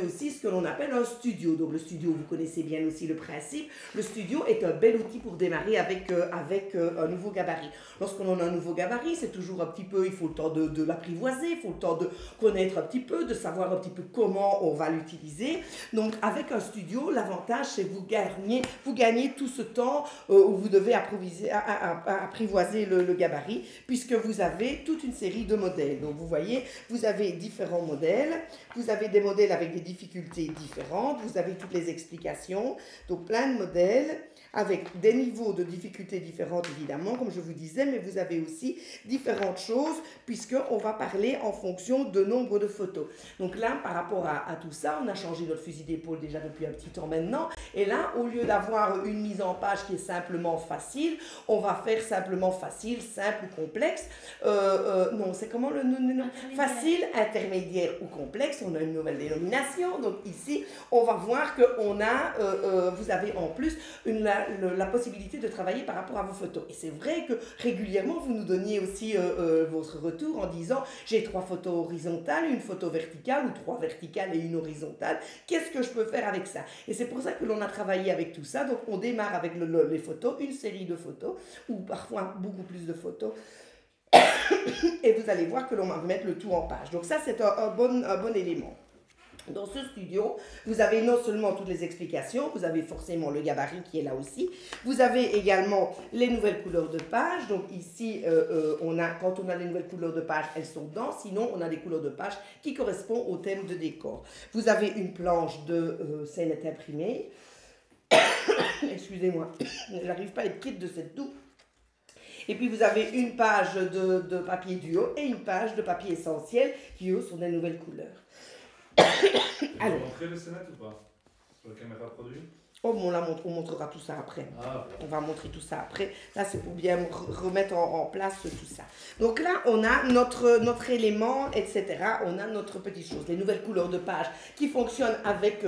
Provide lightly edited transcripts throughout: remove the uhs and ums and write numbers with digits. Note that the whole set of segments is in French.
aussi ce que l'on appelle un studio. Donc le studio, vous connaissez bien aussi le principe. Le studio est un bel outil pour démarrer avec un nouveau gabarit. Lorsqu'on a un nouveau gabarit, c'est toujours un petit peu, il faut le temps de l'apprivoiser, il faut le temps de connaître un petit peu, de savoir un petit peu comment on va l'utiliser. Donc avec un studio, l'avantage c'est que vous gagnez tout ce temps où vous devez apprivoiser le gabarit, puisque vous avez toute une série de modèles. Donc vous voyez, vous avez différents modèles, vous avez des modèles avec des difficultés différentes, vous avez toutes les explications, donc plein de modèles avec des niveaux de difficultés différentes évidemment, comme je vous disais, mais vous avez aussi différentes choses puisqu'on va parler en fonction de nombre de photos. Donc là, par rapport à tout ça, on a changé notre fusil d'épaule déjà depuis un petit temps maintenant, et là, au lieu d'avoir une mise en page qui est simplement facile, on va faire simplement facile, simple ou complexe. Non, c'est comment le nom? Facile, intermédiaire ou complexe. On a une nouvelle dénomination. Donc ici, on va voir que vous avez en plus la possibilité de travailler par rapport à vos photos. Et c'est vrai que régulièrement, vous nous donniez aussi votre retour en disant j'ai 3 photos horizontales, une photo verticale ou 3 verticales et une horizontale. Qu'est-ce que je peux faire avec ça? Et c'est pour ça que l'on a travaillé avec tout ça. Donc on démarre avec les photos, une série de photos ou parfois beaucoup plus de photos. Et vous allez voir que l'on va mettre le tout en page. Donc ça, c'est un bon élément. Dans ce studio, vous avez non seulement toutes les explications, vous avez forcément le gabarit qui est là aussi, vous avez également les nouvelles couleurs de page. Donc ici, quand on a les nouvelles couleurs de page, elles sont dedans, sinon on a des couleurs de page qui correspondent au thème de décor. Vous avez une planche de scénette imprimée. Excusez-moi, j'arrive pas à être quitte de cette toux. Et puis vous avez une page de papier duo et une page de papier essentiel qui eux sont des nouvelles couleurs. Alors, vous montrez le scénette ou pas? Sur la caméra produit? Oh, on montrera tout ça après. Ah. On va montrer tout ça après. Là, c'est pour bien remettre en place tout ça. Donc là, on a notre élément, etc. On a notre petite chose. Les nouvelles couleurs de page qui fonctionnent avec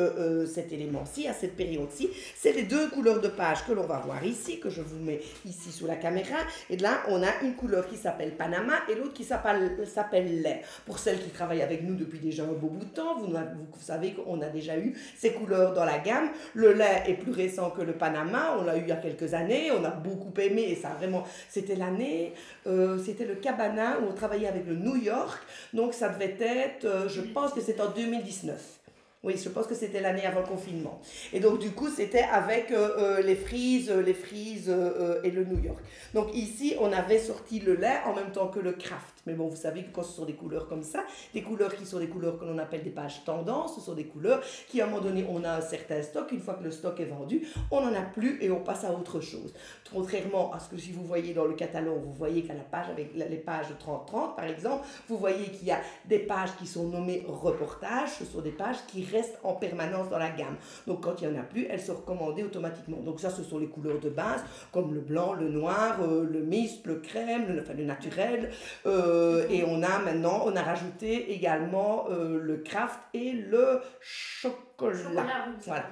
cet élément-ci, à cette période-ci. C'est les 2 couleurs de page que l'on va voir ici, que je vous mets ici sous la caméra. Et là, on a une couleur qui s'appelle Panama et l'autre qui s'appelle lait. Pour celles qui travaillent avec nous depuis déjà un beau bout de temps, vous savez qu'on a déjà eu ces couleurs dans la gamme. Le lait est plus récent que le Panama, on l'a eu il y a quelques années, on a beaucoup aimé et ça vraiment, c'était l'année, c'était le Cabana où on travaillait avec le New York, donc ça devait être, je pense que c'est en 2019. Oui, je pense que c'était l'année avant le confinement. Et donc, du coup, c'était avec les frises et le New York. Donc, ici, on avait sorti le lait en même temps que le craft. Mais bon, vous savez que quand ce sont des couleurs comme ça, des couleurs qui sont des couleurs que l'on appelle des pages tendance, ce sont des couleurs qui, à un moment donné, on a un certain stock. Une fois que le stock est vendu, on n'en a plus et on passe à autre chose. Contrairement à ce que si vous voyez dans le catalogue, vous voyez qu'à la page, avec les pages 30-30, par exemple, vous voyez qu'il y a des pages qui sont nommées reportages. Ce sont des pages qui restent en permanence dans la gamme. Donc, quand il n'y en a plus, elles sont recommandées automatiquement. Donc, ça, ce sont les couleurs de base, comme le blanc, le noir, le mist, le crème, le naturel. Et on a rajouté également le craft et le chocolat. Voilà.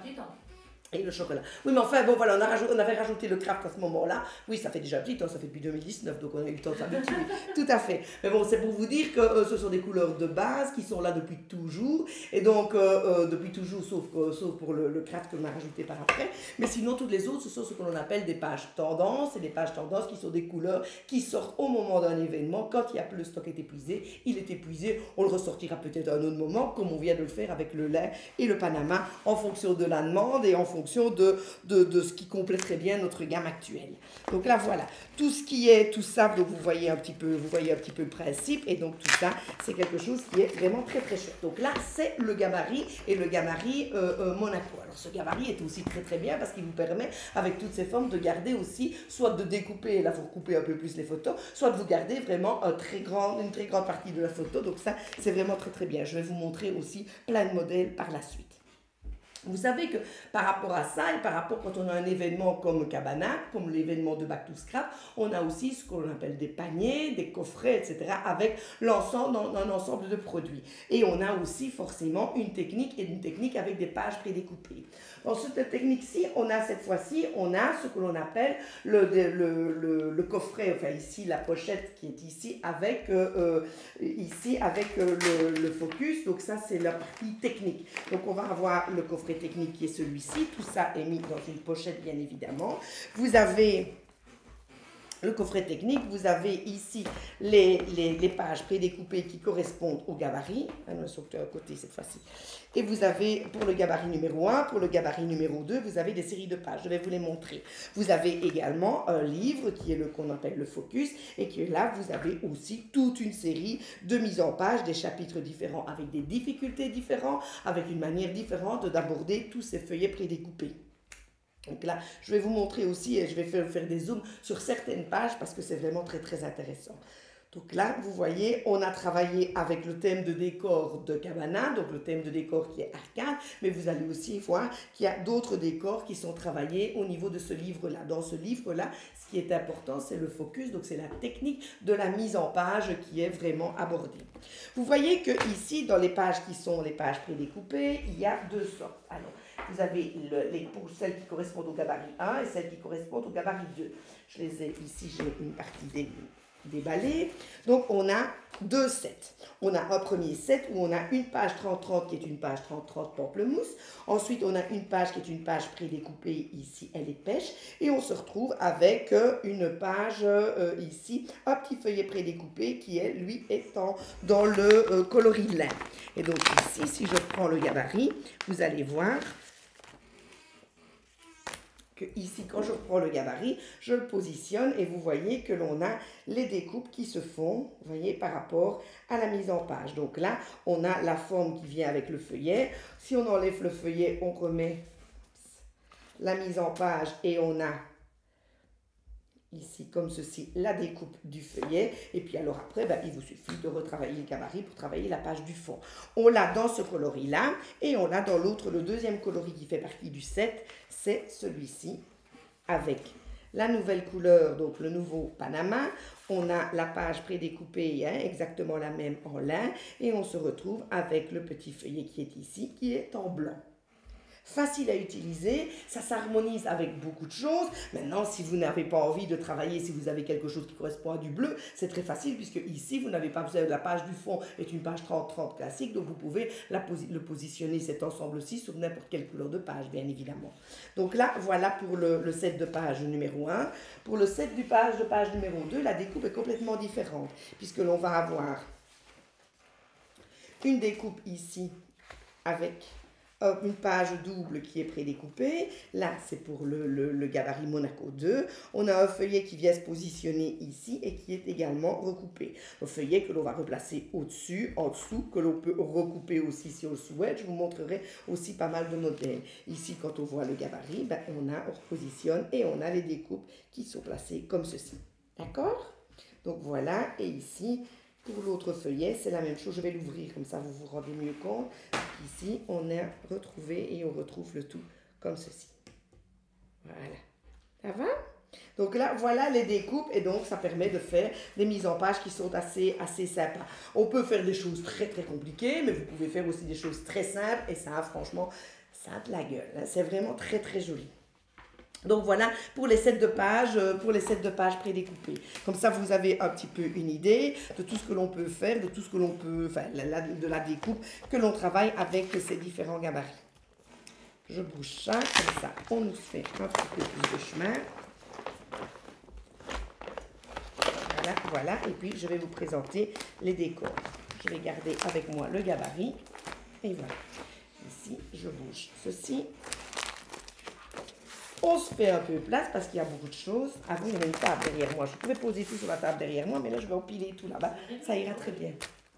Et le chocolat. Oui, mais enfin, bon, voilà, on avait rajouté le craft à ce moment-là. Oui, ça fait déjà un petit temps, ça fait depuis 2019, donc on a eu le temps de s'habituer. Tout à fait. Mais bon, c'est pour vous dire que ce sont des couleurs de base qui sont là depuis toujours. Et donc, depuis toujours, sauf pour le craft que l'on a rajouté par après. Mais sinon, toutes les autres, ce sont ce que l'on appelle des pages tendance. Et les pages tendance qui sont des couleurs qui sortent au moment d'un événement. Quand le stock est épuisé, il est épuisé. On le ressortira peut-être à un autre moment, comme on vient de le faire avec le lait et le Panama, en fonction de la demande et en fonction de ce qui compléterait bien notre gamme actuelle. Donc là, voilà, tout ça, donc vous voyez un petit peu le principe, et donc tout ça, c'est quelque chose qui est vraiment très très chouette. Donc là, c'est le gabarit, et le gabarit Monaco. Alors ce gabarit est aussi très très bien parce qu'il vous permet, avec toutes ces formes, de garder aussi, soit de découper, là vous recoupez un peu plus les photos, soit de vous garder vraiment une très grande partie de la photo. Donc ça, c'est vraiment très très bien. Je vais vous montrer aussi plein de modèles par la suite. Vous savez que par rapport à ça et par rapport quand on a un événement comme Cabana, comme l'événement de Back to Scrap, on a aussi ce qu'on appelle des paniers, des coffrets, etc. avec l'ensemble, un ensemble de produits. Et on a aussi forcément une technique avec des pages prédécoupées. Dans cette technique-ci, on a cette fois-ci, on a ce que l'on appelle le coffret, enfin ici la pochette qui est ici avec, le focus. Donc ça c'est la partie technique. Donc on va avoir le coffret technique qui est celui-ci. Tout ça est mis dans une pochette bien évidemment. Vous avez le coffret technique, vous avez ici les pages prédécoupées qui correspondent au gabarit. Elles sont à côté cette fois-ci. Et vous avez pour le gabarit numéro 1, pour le gabarit numéro 2, vous avez des séries de pages. Je vais vous les montrer. Vous avez également un livre qui est qu'on appelle le focus et que là, vous avez aussi toute une série de mises en page, des chapitres différents avec des difficultés différentes, avec une manière différente d'aborder tous ces feuillets prédécoupés. Donc là, je vais vous montrer aussi et je vais faire des zooms sur certaines pages parce que c'est vraiment très très intéressant. Donc là, vous voyez, on a travaillé avec le thème de décor de Cabana, donc le thème de décor qui est arcade, mais vous allez aussi voir qu'il y a d'autres décors qui sont travaillés au niveau de ce livre-là. Dans ce livre-là, ce qui est important, c'est le focus, donc c'est la technique de la mise en page qui est vraiment abordée. Vous voyez que ici, dans les pages qui sont les pages prédécoupées, il y a deux sortes. Alors, vous avez pour celles qui correspondent au gabarit 1 et celles qui correspondent au gabarit 2. Je les ai ici, j'ai une partie déballée. Donc, on a deux sets. On a un premier set où on a une page 30-30 qui est une page 30-30 pamplemousse. Ensuite, on a une page qui est une page prédécoupée. Ici, elle est pêche. Et on se retrouve avec une page ici, un petit feuillet prédécoupé qui est, lui, étant dans le coloris lin. Et donc ici, si je prends le gabarit, vous allez voir que ici, quand je reprends le gabarit, je le positionne et vous voyez que l'on a les découpes qui se font, vous voyez, par rapport à la mise en page. Donc là, on a la forme qui vient avec le feuillet. Si on enlève le feuillet, on remet la mise en page et on a ici, comme ceci, la découpe du feuillet. Et puis alors après, il vous suffit de retravailler le gabarit pour travailler la page du fond. On l'a dans ce coloris-là et on l'a dans l'autre, le deuxième coloris qui fait partie du set, c'est celui-ci, avec la nouvelle couleur, donc le nouveau Panama. On a la page prédécoupée, exactement la même en lin. Et on se retrouve avec le petit feuillet qui est ici, qui est en blanc. Facile à utiliser, ça s'harmonise avec beaucoup de choses. Maintenant, si vous n'avez pas envie de travailler, si vous avez quelque chose qui correspond à du bleu, c'est très facile puisque ici, vous n'avez pas besoin de la page du fond, est une page 30-30 classique, donc vous pouvez le positionner cet ensemble-ci sur n'importe quelle couleur de page, bien évidemment. Donc là, voilà pour le set de page numéro 1. Pour le set de page numéro 2, la découpe est complètement différente puisque l'on va avoir une découpe ici avec une page double qui est prédécoupée. Là, c'est pour le gabarit Monaco 2. On a un feuillet qui vient se positionner ici et qui est également recoupé. Un feuillet que l'on va replacer au-dessus, en dessous, que l'on peut recouper aussi si on le souhaite. Je vous montrerai aussi pas mal de modèles. Ici, quand on voit le gabarit, on repositionne et on a les découpes qui sont placées comme ceci. D'accord? Donc voilà, et ici, pour l'autre feuillet, c'est la même chose. Je vais l'ouvrir, comme ça vous vous rendez mieux compte. Ici, on a retrouvé et on retrouve le tout comme ceci. Voilà. Ça va? Donc là, voilà les découpes et donc ça permet de faire des mises en page qui sont assez sympas. On peut faire des choses très très compliquées, mais vous pouvez faire aussi des choses très simples et ça, franchement, ça a de la gueule. Hein. C'est vraiment très très joli. Donc voilà pour les sets de pages, prédécoupées. Comme ça, vous avez un petit peu une idée de tout ce que l'on peut faire, de tout ce que l'on peut, enfin, de la découpe que l'on travaille avec ces différents gabarits. Je bouge ça, comme ça, on nous fait un petit peu plus de chemin. Voilà, et puis je vais vous présenter les décors. Je vais garder avec moi le gabarit, et voilà. Ici, je bouge ceci. On se fait un peu place parce qu'il y a beaucoup de choses. Ah bon, il y a une table derrière moi. Je pouvais poser tout sur la table derrière moi, mais là, je vais empiler tout là-bas. Ça ira très bien.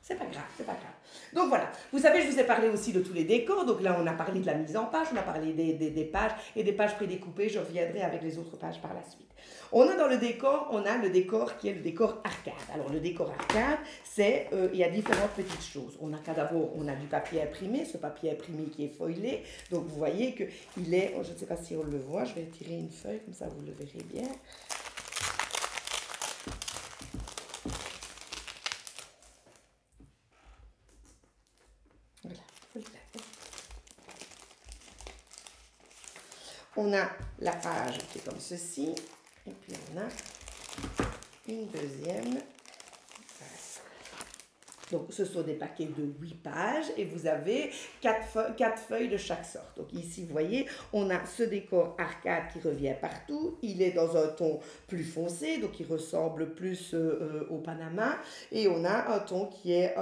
C'est pas grave, c'est pas grave. Donc voilà, vous savez, je vous ai parlé aussi de tous les décors. Donc là, on a parlé de la mise en page, on a parlé des pages et des pages prédécoupées. Je reviendrai avec les autres pages par la suite. On a dans le décor, on a le décor qui est le décor arcade. Alors le décor arcade, c'est, il y a différentes petites choses. On a d'abord, on a du papier imprimé, ce papier imprimé qui est foilé. Donc vous voyez qu'il est, je ne sais pas si on le voit, je vais tirer une feuille, comme ça vous le verrez bien. On a la page qui est comme ceci, et puis on a une deuxième. Donc, ce sont des paquets de 8 pages et vous avez 4 feuilles de chaque sorte. Donc, ici, vous voyez, on a ce décor arcade qui revient partout. Il est dans un ton plus foncé, donc il ressemble plus au Panama. Et on a un ton qui est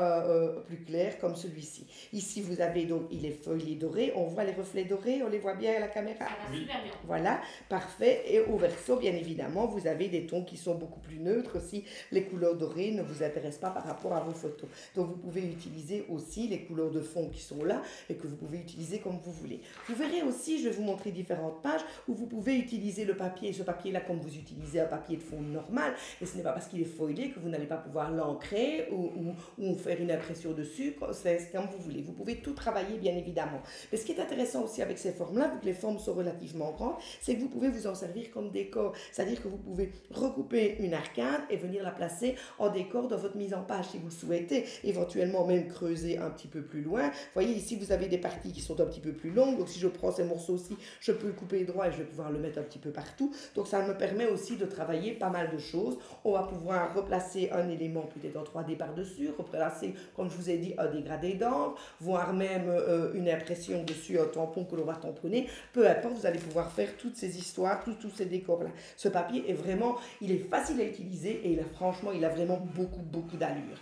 plus clair comme celui-ci. Ici, vous avez donc, il est feuillé doré. On voit les reflets dorés, on les voit bien à la caméra. Ça va super bien. Voilà, parfait. Et au verso, bien évidemment, vous avez des tons qui sont beaucoup plus neutres si les couleurs dorées ne vous intéressent pas par rapport à vos photos. Donc, vous pouvez utiliser aussi les couleurs de fond qui sont là et que vous pouvez utiliser comme vous voulez. Vous verrez aussi, je vais vous montrer différentes pages où vous pouvez utiliser le papier, ce papier-là comme vous utilisez un papier de fond normal. Et ce n'est pas parce qu'il est foilé que vous n'allez pas pouvoir l'ancrer ou faire une impression dessus. C'est comme vous voulez. Vous pouvez tout travailler, bien évidemment. Mais ce qui est intéressant aussi avec ces formes-là, vu que les formes sont relativement grandes, c'est que vous pouvez vous en servir comme décor. C'est-à-dire que vous pouvez recouper une arcade et venir la placer en décor dans votre mise en page si vous le souhaitez. Éventuellement même creuser un petit peu plus loin. Vous voyez ici vous avez des parties qui sont un petit peu plus longues, donc si je prends ces morceaux-ci, je peux le couper droit et je vais pouvoir le mettre un petit peu partout. Donc ça me permet aussi de travailler pas mal de choses. On va pouvoir replacer un élément peut-être en 3D par-dessus, replacer, comme je vous ai dit, un dégradé d'encre, voire même une impression dessus, un tampon que l'on va tamponner. Peu importe, vous allez pouvoir faire toutes ces histoires, tous ces décors-là. Ce papier est vraiment, il est facile à utiliser et franchement, il a vraiment beaucoup d'allure.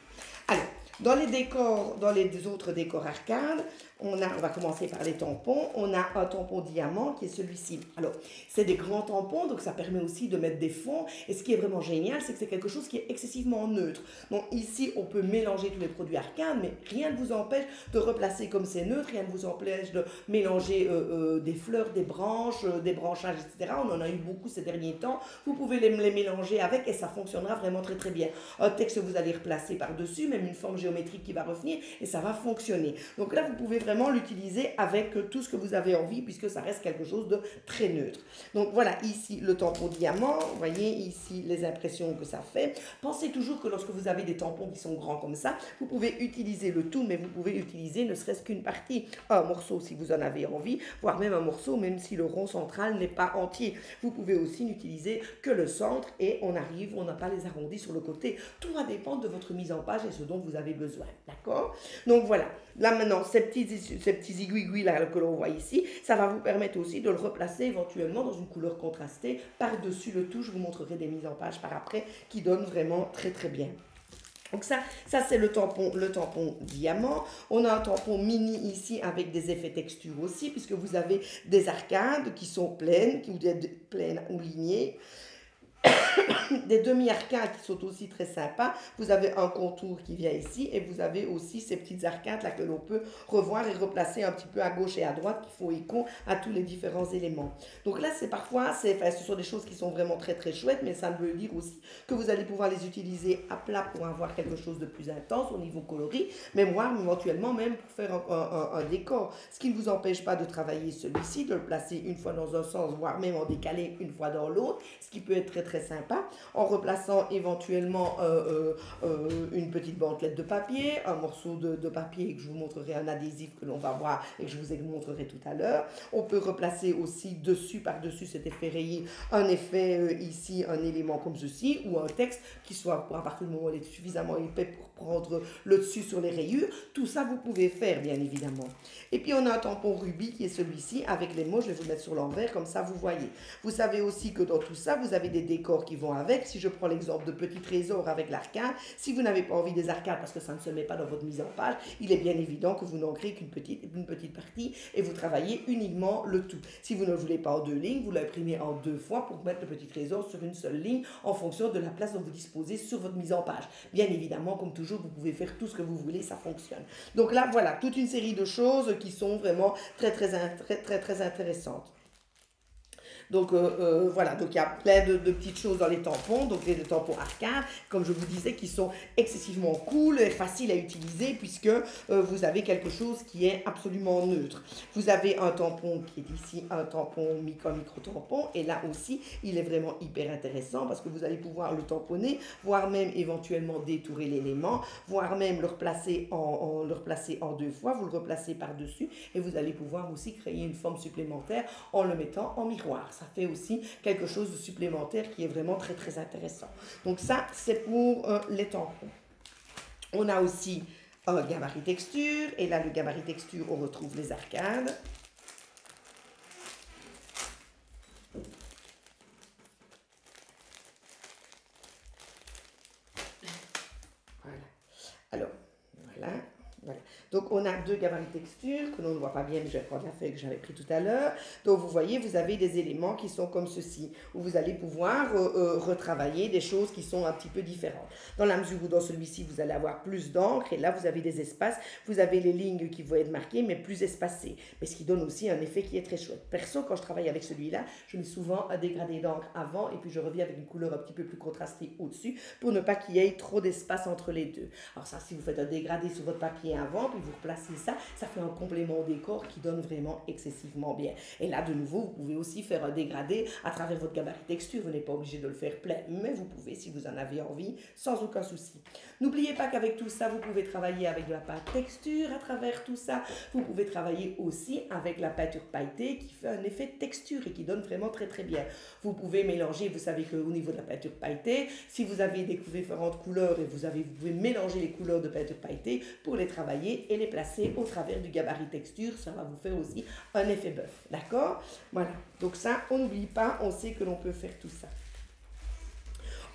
Alors, dans les décors, dans les autres décors arcade, on va commencer par les tampons. On a un tampon diamant qui est celui-ci. Alors, c'est des grands tampons, donc ça permet aussi de mettre des fonds. Et ce qui est vraiment génial, c'est que c'est quelque chose qui est excessivement neutre. Donc ici, on peut mélanger tous les produits arcade, mais rien ne vous empêche de replacer comme c'est neutre, rien ne vous empêche de mélanger des fleurs, des branches, des branchages, etc. On en a eu beaucoup ces derniers temps. Vous pouvez les mélanger avec et ça fonctionnera vraiment très bien. Un texte, vous allez replacer par-dessus, même une forme géométrique qui va revenir et ça va fonctionner. Donc là, vous pouvez vraiment l'utiliser avec tout ce que vous avez envie puisque ça reste quelque chose de très neutre. Donc voilà, ici le tampon diamant, vous voyez ici les impressions que ça fait. Pensez toujours que lorsque vous avez des tampons qui sont grands comme ça, vous pouvez utiliser le tout, mais vous pouvez utiliser ne serait-ce qu'une partie, un morceau si vous en avez envie, voire même un morceau même si le rond central n'est pas entier. Vous pouvez aussi n'utiliser que le centre et on n'a pas les arrondis sur le côté. Tout va dépendre de votre mise en page et ce dont vous avez besoin, d'accord? Donc voilà, là maintenant ces petits aiguilles là que l'on voit ici, ça va vous permettre aussi de le replacer éventuellement dans une couleur contrastée par-dessus le tout. Je vous montrerai des mises en page par après qui donnent vraiment très bien. Donc ça c'est le tampon diamant. On a un tampon mini ici avec des effets texture aussi, puisque vous avez des arcades qui sont pleines ou lignées. Des demi-arcades qui sont aussi très sympas. Vous avez un contour qui vient ici et vous avez aussi ces petites arcades là que l'on peut revoir et replacer un petit peu à gauche et à droite qui font écho à tous les différents éléments. Donc là, ce sont des choses qui sont vraiment très chouettes, mais ça veut dire aussi que vous allez pouvoir les utiliser à plat pour avoir quelque chose de plus intense au niveau coloris, mais voire éventuellement même pour faire un décor. Ce qui ne vous empêche pas de travailler celui-ci, de le placer une fois dans un sens, voire même en décalé une fois dans l'autre, ce qui peut être très sympa, en replaçant éventuellement une petite bandelette de papier, un morceau de papier que je vous montrerai, un adhésif que l'on va voir et que je vous montrerai tout à l'heure. On peut replacer aussi par-dessus cet effet rayé, un effet ici, un élément comme ceci, ou un texte qui soit, à partir du moment où il est suffisamment épais pour prendre le dessus sur les rayures. Tout ça, vous pouvez faire, bien évidemment. Et puis, on a un tampon rubis qui est celui-ci, avec les mots, je vais vous mettre sur l'envers, comme ça, vous voyez. Vous savez aussi que dans tout ça, vous avez des décors qui vont avec. Si je prends l'exemple de Petit Trésor avec l'arcade, si vous n'avez pas envie des arcades parce que ça ne se met pas dans votre mise en page, il est bien évident que vous n'ancrez qu'une petite partie et vous travaillez uniquement le tout. Si vous ne le voulez pas en 2 lignes, vous l'imprimez en 2 fois pour mettre le Petit Trésor sur une seule ligne en fonction de la place dont vous disposez sur votre mise en page. Bien évidemment, comme toujours, toujours, vous pouvez faire tout ce que vous voulez, ça fonctionne. Donc là, voilà, toute une série de choses qui sont vraiment très intéressantes. Donc voilà, donc il y a plein de petites choses dans les tampons, donc les tampons arcade, comme je vous disais, qui sont excessivement cool et faciles à utiliser puisque vous avez quelque chose qui est absolument neutre. Vous avez un tampon qui est ici, un tampon micro-tampon, et là aussi, il est vraiment hyper intéressant parce que vous allez pouvoir le tamponner, voire même éventuellement détourer l'élément, voire même le replacer en deux fois, vous le replacez par-dessus et vous allez pouvoir aussi créer une forme supplémentaire en le mettant en miroir. Ça fait aussi quelque chose de supplémentaire qui est vraiment très intéressant. Donc ça, c'est pour les tampons. On a aussi un gabarit texture. Et là, le gabarit texture, on retrouve les arcades. Voilà. Alors, voilà. Donc, on a deux gabarits texture que l'on ne voit pas bien, mais je vais prendre la feuille que j'avais prise tout à l'heure. Donc, vous voyez, vous avez des éléments qui sont comme ceci, où vous allez pouvoir retravailler des choses qui sont un petit peu différentes. Dans la mesure où dans celui-ci, vous allez avoir plus d'encre, et là, vous avez des espaces, vous avez les lignes qui vont être marquées, mais plus espacées. Mais ce qui donne aussi un effet qui est très chouette. Perso, quand je travaille avec celui-là, je mets souvent un dégradé d'encre avant, et puis je reviens avec une couleur un petit peu plus contrastée au-dessus, pour ne pas qu'il y ait trop d'espace entre les deux. Alors ça, si vous faites un dégradé sur votre papier avant, puis vous replacez ça, ça fait un complément au décor qui donne vraiment excessivement bien. Et là, de nouveau, vous pouvez aussi faire un dégradé à travers votre gabarit texture. Vous n'êtes pas obligé de le faire plein, mais vous pouvez si vous en avez envie, sans aucun souci. N'oubliez pas qu'avec tout ça, vous pouvez travailler avec de la pâte texture à travers tout ça. Vous pouvez travailler aussi avec la peinture pailletée qui fait un effet de texture et qui donne vraiment très bien. Vous pouvez mélanger, vous savez qu'au niveau de la peinture pailletée, si vous avez des différentes couleurs et vous pouvez mélanger les couleurs de peinture pailletée pour les travailler et les placer au travers du gabarit texture, ça va vous faire aussi un effet bœuf, d'accord? Voilà, donc ça, on n'oublie pas, on sait que l'on peut faire tout ça.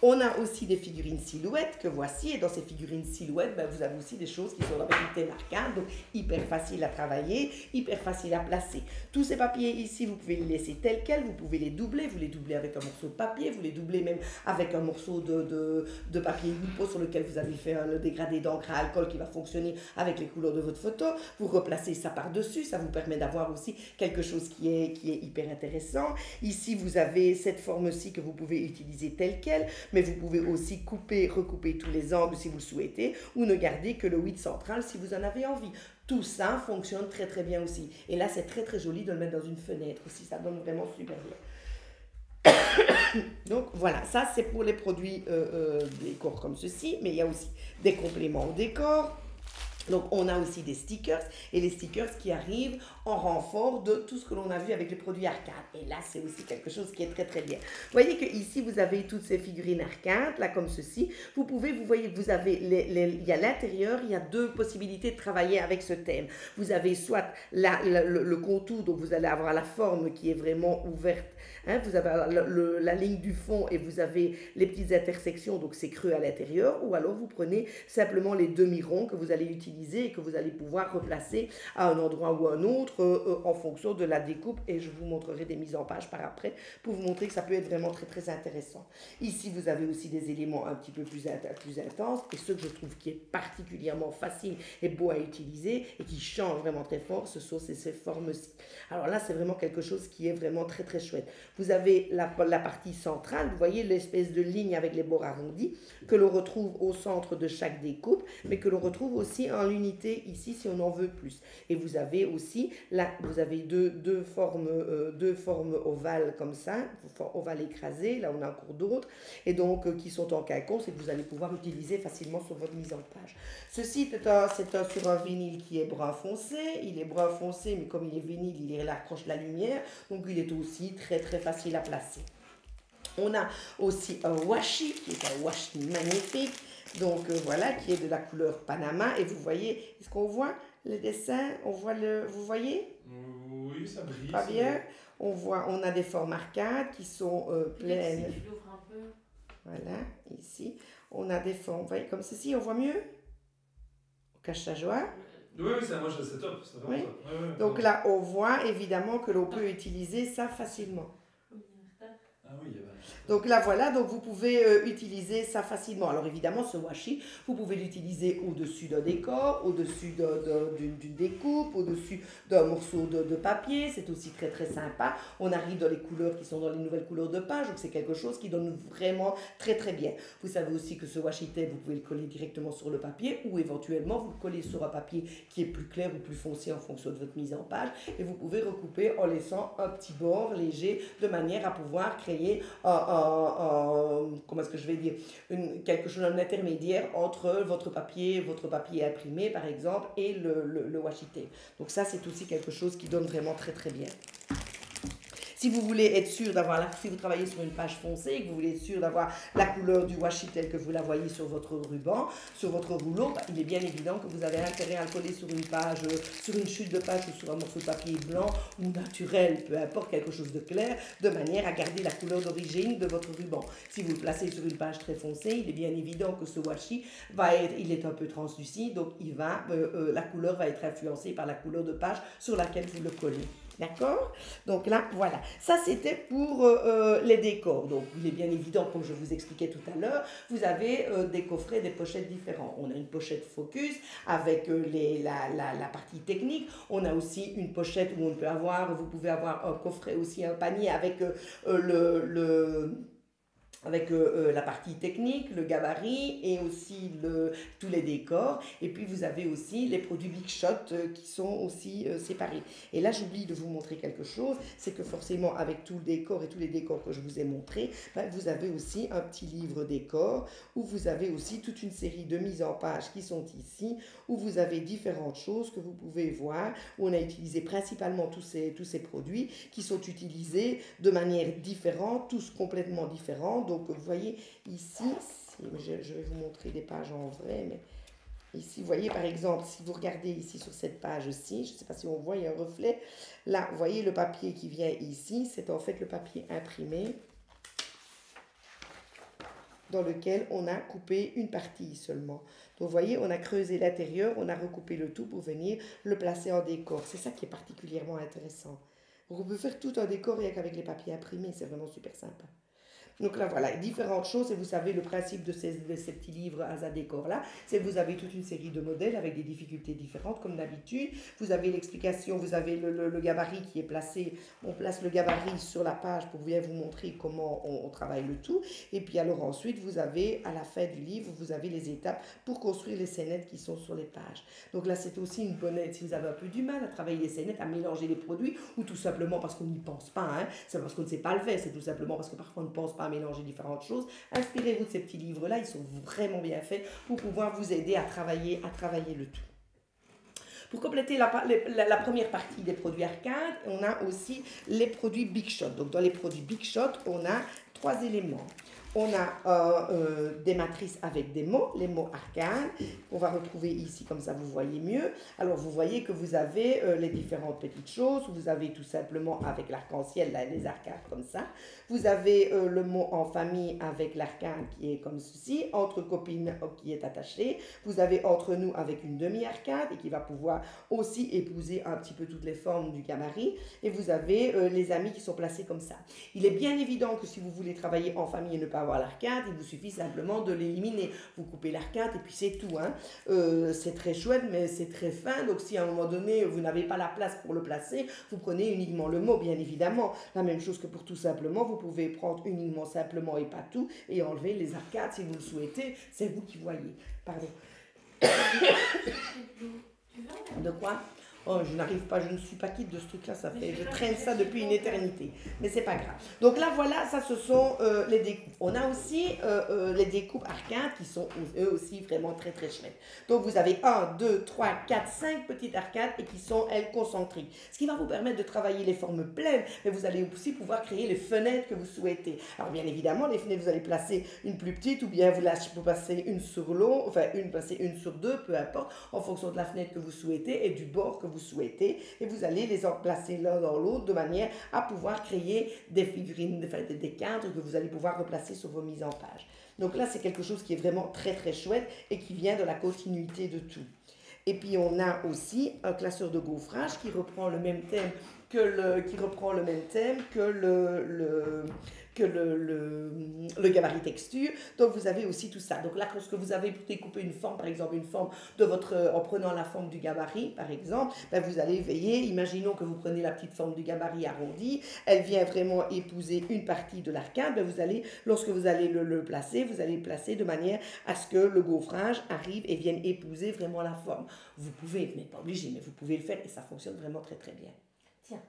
On a aussi des figurines silhouettes que voici, et dans ces figurines silhouettes, vous avez aussi des choses qui sont avec une thème arcade, donc hyper facile à travailler, hyper facile à placer. Tous ces papiers ici, vous pouvez les laisser tels quels, vous pouvez les doubler, vous les doublez avec un morceau de papier, vous les doublez même avec un morceau de papier Lupo sur lequel vous avez fait le dégradé d'encre à alcool qui va fonctionner avec les couleurs de votre photo. Vous replacez ça par-dessus, ça vous permet d'avoir aussi quelque chose qui est hyper intéressant. Ici, vous avez cette forme-ci que vous pouvez utiliser telle quelle, mais vous pouvez aussi recouper tous les angles si vous le souhaitez, ou ne garder que le 8 central si vous en avez envie. Tout ça fonctionne très bien aussi. Et là, c'est très joli de le mettre dans une fenêtre aussi, ça donne vraiment super bien. Donc voilà, ça c'est pour les produits décor comme ceci, mais il y a aussi des compléments au décor. Donc, on a aussi des stickers, et les stickers qui arrivent en renfort de tout ce que l'on a vu avec les produits arcade. Et là, c'est aussi quelque chose qui est très bien. Vous voyez que ici, vous avez toutes ces figurines arcade, là, comme ceci. Vous voyez que vous avez, il y a l'intérieur, il y a deux possibilités de travailler avec ce thème. Vous avez soit le contour, donc vous allez avoir la forme qui est vraiment ouverte. Hein, vous avez la ligne du fond et vous avez les petites intersections, donc c'est creux à l'intérieur. Ou alors, vous prenez simplement les demi-ronds que vous allez utiliser et que vous allez pouvoir replacer à un endroit ou un autre en fonction de la découpe, et je vous montrerai des mises en page par après pour vous montrer que ça peut être vraiment très intéressant. Ici, vous avez aussi des éléments un petit peu plus intenses, et ce que je trouve qui est particulièrement facile et beau à utiliser et qui change vraiment très fort, ce sont ces formes-ci. Alors là, c'est vraiment quelque chose qui est vraiment très chouette. Vous avez la partie centrale, vous voyez l'espèce de ligne avec les bords arrondis que l'on retrouve au centre de chaque découpe, mais que l'on retrouve aussi en l'unité ici si on en veut plus. Et vous avez aussi là, vous avez deux formes ovales comme ça, ovales écrasées, là on a encore d'autres, et donc qui sont en quinconce et que vous allez pouvoir utiliser facilement sur votre mise en page. Ceci c'est sur un vinyle qui est brun foncé, il est brun foncé, mais comme il est vinyle, il accroche la lumière, donc il est aussi très facile à placer. On a aussi un washi, qui est un washi magnifique, donc voilà, qui est de la couleur Panama, et vous voyez, est-ce qu'on voit le dessin, on voit vous voyez? Oui, ça brille. Pas bien. On a des formes arcades qui sont pleines. Si tu l'ouvres un peu. Voilà, ici, on a des formes, vous voyez, comme ceci, on voit mieux? On cache la joie. Oui, c'est top. Oui. Top. Ouais, donc là, on voit évidemment que l'on peut utiliser ça facilement. Ah oui, il y avait... Donc là, voilà, donc vous pouvez utiliser ça facilement. Alors évidemment, ce washi, vous pouvez l'utiliser au-dessus d'un décor, au-dessus d'une découpe, au-dessus d'un morceau de papier. C'est aussi très très sympa. On arrive dans les couleurs qui sont dans les nouvelles couleurs de page, donc c'est quelque chose qui donne vraiment très très bien. Vous savez aussi que ce washi tape, vous pouvez le coller directement sur le papier ou éventuellement vous le collez sur un papier qui est plus clair ou plus foncé en fonction de votre mise en page et vous pouvez recouper en laissant un petit bord léger de manière à pouvoir créer comment est-ce que je vais dire, quelque chose d'intermédiaire entre votre papier imprimé par exemple et le washi tape. Donc ça c'est aussi quelque chose qui donne vraiment très très bien. Si vous voulez être sûr d'avoir, si vous travaillez sur une page foncée et que vous voulez être sûr d'avoir la couleur du washi telle que vous la voyez sur votre ruban, sur votre rouleau, il est bien évident que vous avez intérêt à le coller sur une page, sur une chute de page ou sur un morceau de papier blanc ou naturel, peu importe, quelque chose de clair, de manière à garder la couleur d'origine de votre ruban. Si vous le placez sur une page très foncée, il est bien évident que ce washi il est un peu translucide, donc la couleur va être influencée par la couleur de page sur laquelle vous le collez. D'accord? Donc là, voilà. Ça, c'était pour les décors. Donc, il est bien évident, comme je vous expliquais tout à l'heure, vous avez des coffrets, des pochettes différents. On a une pochette focus avec la partie technique. On a aussi une pochette où vous pouvez avoir un coffret aussi, un panier avec la partie technique, le gabarit et aussi tous les décors. Et puis vous avez aussi les produits Big Shot qui sont aussi séparés. Et là, j'oublie de vous montrer quelque chose, c'est que forcément avec tout le décor et tous les décors que je vous ai montrés, vous avez aussi un petit livre décor où vous avez aussi toute une série de mises en page qui sont ici, où vous avez différentes choses que vous pouvez voir, où on a utilisé principalement tous ces produits qui sont utilisés de manière différente, tous complètement différents. Donc, vous voyez ici, je vais vous montrer des pages en vrai, mais ici, vous voyez par exemple, si vous regardez ici sur cette page-ci, je ne sais pas si on voit, il y a un reflet. Là, vous voyez le papier qui vient ici, c'est en fait le papier imprimé dans lequel on a coupé une partie seulement. Donc, vous voyez, on a creusé l'intérieur, on a recoupé le tout pour venir le placer en décor. C'est ça qui est particulièrement intéressant. Donc, on peut faire tout un décor rien qu'avec les papiers imprimés, c'est vraiment super sympa. Donc là, voilà, différentes choses. Et vous savez, le principe de ces petits livres à décor-là, c'est que vous avez toute une série de modèles avec des difficultés différentes, comme d'habitude. Vous avez l'explication, vous avez le gabarit qui est placé. On place le gabarit sur la page pour bien vous montrer comment on travaille le tout. Et puis alors ensuite, vous avez, à la fin du livre, vous avez les étapes pour construire les scénettes qui sont sur les pages. Donc là, c'est aussi une bonne aide si vous avez un peu du mal à travailler les scénettes, à mélanger les produits, ou tout simplement parce qu'on n'y pense pas. Hein. C'est parce qu'on ne sait pas le faire, c'est tout simplement parce que parfois on ne pense pas à mélanger différentes choses. Inspirez-vous de ces petits livres-là, ils sont vraiment bien faits pour pouvoir vous aider à travailler le tout. Pour compléter la première partie des produits arcade, on a aussi les produits Big Shot. Donc dans les produits Big Shot, on a 3 éléments. On a des matrices avec des mots, les mots arcade, qu'on va retrouver ici, comme ça vous voyez mieux. Alors vous voyez que vous avez les différentes petites choses, vous avez tout simplement avec l'arc-en-ciel, les arcades comme ça. Vous avez le mot en famille avec l'arcade qui est comme ceci, entre copines qui est attaché. Vous avez entre nous avec une demi-arcade et qui va pouvoir aussi épouser un petit peu toutes les formes du gabarit. Et vous avez les amis qui sont placés comme ça. Il est bien évident que si vous voulez travailler en famille et ne pas avoir l'arcade, il vous suffit simplement de l'éliminer. Vous coupez l'arcade et puis c'est tout. Hein. C'est très chouette, mais c'est très fin. Donc si à un moment donné, vous n'avez pas la place pour le placer, vous prenez uniquement le mot, bien évidemment. La même chose que pour tout simplement, vous pouvez prendre uniquement simplement et pas tout et enlever les arcades si vous le souhaitez. C'est vous qui voyez. Pardon. De quoi ? Oh, je n'arrive pas, je ne suis pas quitte de ce truc-là, je traîne ça depuis une éternité. Mais c'est pas grave. Donc là, voilà, ça, ce sont les découpes. On a aussi les découpes arcades qui sont eux aussi vraiment très, très chouettes. Donc vous avez 1, 2, 3, 4, 5 petites arcades et qui sont, elles, concentriques. Ce qui va vous permettre de travailler les formes pleines, mais vous allez aussi pouvoir créer les fenêtres que vous souhaitez. Alors bien évidemment, les fenêtres, vous allez placer une plus petite ou bien vous placez une sur l'autre, enfin, placer une sur deux, peu importe, en fonction de la fenêtre que vous souhaitez et du bord que vous souhaitez, et vous allez les emplacer l'un dans l'autre de manière à pouvoir créer des figurines, des cadres que vous allez pouvoir replacer sur vos mises en page. Donc là, c'est quelque chose qui est vraiment très très chouette et qui vient de la continuité de tout. Et puis on a aussi un classeur de gaufrage qui reprend le même thème qui reprend le même thème que le gabarit texture. Donc vous avez aussi tout ça. Donc là, lorsque vous avez découpé une forme, par exemple une forme en prenant la forme du gabarit, par exemple, ben vous allez veiller, imaginons que vous prenez la petite forme du gabarit arrondi, elle vient vraiment épouser une partie de l'arcade, ben lorsque vous allez le placer, vous allez le placer de manière à ce que le gaufrage arrive et vienne épouser vraiment la forme. Vous pouvez, vous n'êtes pas obligé, mais vous pouvez le faire et ça fonctionne vraiment très très bien. Tiens.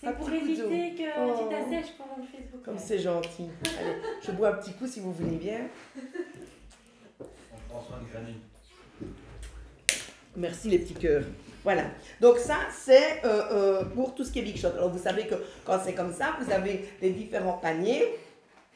C'est pour éviter que tu t'assèches pendant le Facebook. Comme c'est gentil. Allez, je bois un petit coup si vous voulez bien. On prend soin de Granny. Merci les petits cœurs. Voilà. Donc ça, c'est pour tout ce qui est Big Shot. Alors vous savez que quand c'est comme ça, vous avez les différents paniers.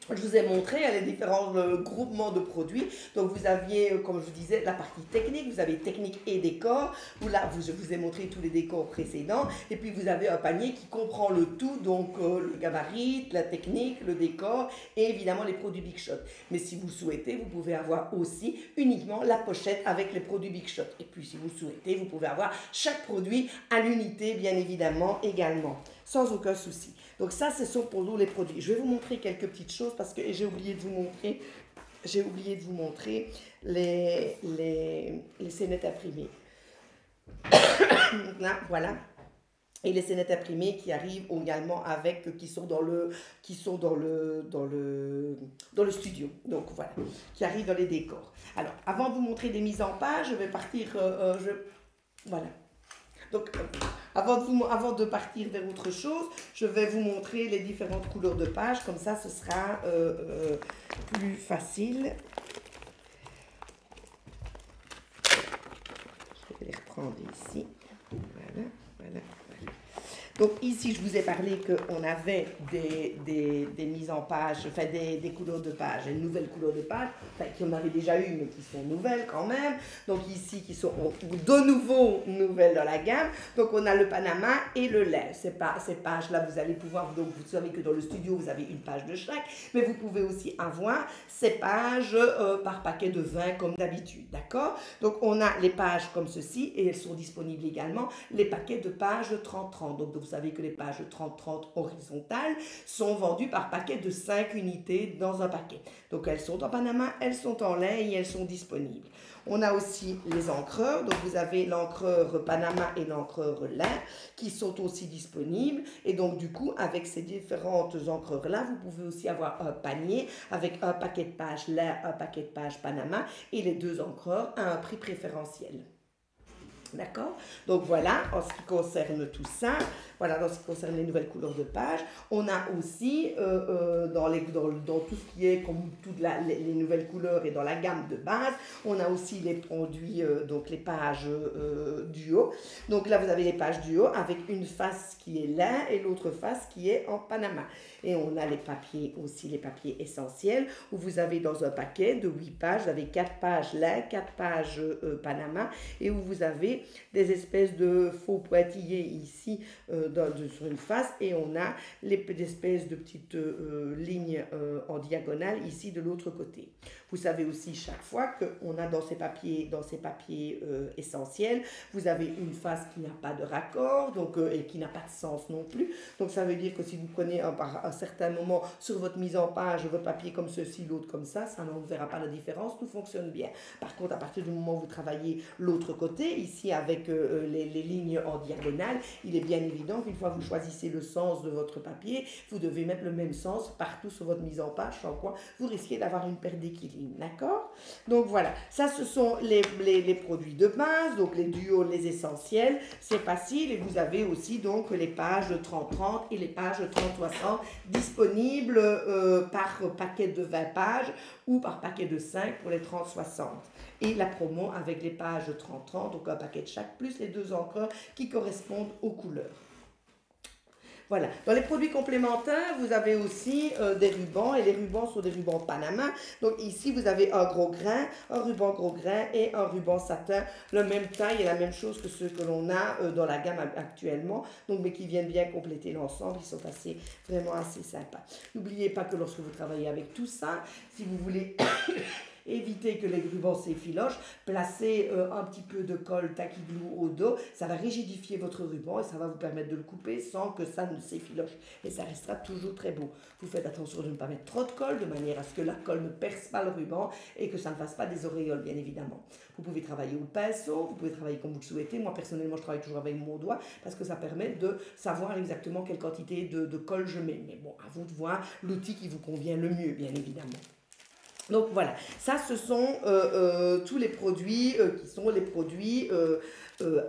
Je vous ai montré les différents groupements de produits. Donc vous aviez, comme je vous disais, la partie technique. Vous avez technique et décor. Là, je vous ai montré tous les décors précédents. Et puis vous avez un panier qui comprend le tout. Donc le gabarit, la technique, le décor et évidemment les produits Big Shot. Mais si vous souhaitez, vous pouvez avoir aussi uniquement la pochette avec les produits Big Shot. Et puis si vous souhaitez, vous pouvez avoir chaque produit à l'unité, bien évidemment, également. Sans aucun souci. Donc ça, ce sont pour nous les produits. Je vais vous montrer quelques petites choses parce que j'ai oublié de vous montrer les scénettes imprimées. Là, voilà. Et les scénettes imprimées qui arrivent également qui sont dans le studio. Donc voilà, qui arrivent dans les décors. Alors, avant de vous montrer des mises en page, je vais partir. Voilà. Donc, avant de partir vers autre chose, je vais vous montrer les différentes couleurs de pages. Comme ça, ce sera plus facile. Je vais les reprendre ici. Voilà, voilà. Donc ici, je vous ai parlé qu'on avait des mises en page, enfin des couleurs de page, des nouvelles couleurs de page, enfin qui en avait déjà eu, mais qui sont nouvelles quand même. Donc ici, qui sont de nouveau nouvelles dans la gamme. Donc on a le Panama et le lait. Ces pages-là, vous allez pouvoir, donc vous savez que dans le studio, vous avez une page de chaque, mais vous pouvez aussi avoir ces pages par paquet de 20 comme d'habitude, d'accord? Donc on a les pages comme ceci, et elles sont disponibles également, les paquets de pages 30-30. Donc vous savez que les pages 30-30 horizontales sont vendues par paquet de 5 unités dans un paquet. Donc elles sont en Panama, elles sont en lait et elles sont disponibles. On a aussi les encreurs, donc vous avez l'encreur Panama et l'encreur lait qui sont aussi disponibles. Et donc du coup, avec ces différentes encreurs-là, vous pouvez aussi avoir un panier avec un paquet de pages lait, un paquet de pages Panama et les deux encreurs à un prix préférentiel. D'accord? Donc voilà, en ce qui concerne tout ça, voilà, dans ce qui concerne les nouvelles couleurs de page, on a aussi dans tout ce qui est comme toutes les nouvelles couleurs et dans la gamme de base, on a aussi les produits, donc les pages duo. Donc là, vous avez les pages duo avec une face qui est lin et l'autre face qui est en Panama. Et on a les papiers aussi, les papiers essentiels, où vous avez dans un paquet de 8 pages, vous avez 4 pages lin, 4 pages Panama, et où vous avez des espèces de faux pointillés ici sur une face, et on a des espèces de petites lignes en diagonale ici de l'autre côté. Vous savez aussi chaque fois qu'on a dans ces papiers essentiels, vous avez une face qui n'a pas de raccord donc, et qui n'a pas de sens non plus. Donc ça veut dire que si vous prenez par un certain moment sur votre mise en page, votre papier comme ceci, l'autre comme ça ne verra pas la différence, tout fonctionne bien. Par contre, à partir du moment où vous travaillez l'autre côté, ici avec les lignes en diagonale, il est bien évident qu'une fois que vous choisissez le sens de votre papier, vous devez mettre le même sens partout sur votre mise en page, sans quoi vous risquez d'avoir une perte d'équilibre. D'accord? Donc voilà, ça ce sont les produits de base, donc les duos, les essentiels, c'est facile, et vous avez aussi donc les pages 30-30 et les pages 30-60 disponibles par paquet de 20 pages ou par paquet de 5 pour les 30-60. Et la promo avec les pages 30-30, donc un paquet de chaque, plus les deux encreurs qui correspondent aux couleurs. Voilà. Dans les produits complémentaires, vous avez aussi des rubans, et les rubans sont des rubans Panama. Donc ici, vous avez un gros grain, un ruban gros grain et un ruban satin, la même taille et la même chose que ceux que l'on a dans la gamme actuellement, donc, mais qui viennent bien compléter l'ensemble. Ils sont vraiment assez sympas. N'oubliez pas que lorsque vous travaillez avec tout ça, si vous voulez éviter que les rubans s'effilochent, placez un petit peu de colle taquiglou au dos, ça va rigidifier votre ruban et ça va vous permettre de le couper sans que ça ne s'effiloche et ça restera toujours très beau. Vous faites attention de ne pas mettre trop de colle de manière à ce que la colle ne perce pas le ruban et que ça ne fasse pas des auréoles bien évidemment. Vous pouvez travailler au pinceau, vous pouvez travailler comme vous le souhaitez. Moi personnellement je travaille toujours avec mon doigt parce que ça permet de savoir exactement quelle quantité de colle je mets. Mais bon, à vous de voir l'outil qui vous convient le mieux bien évidemment. Donc voilà, ça ce sont tous les produits qui sont les produits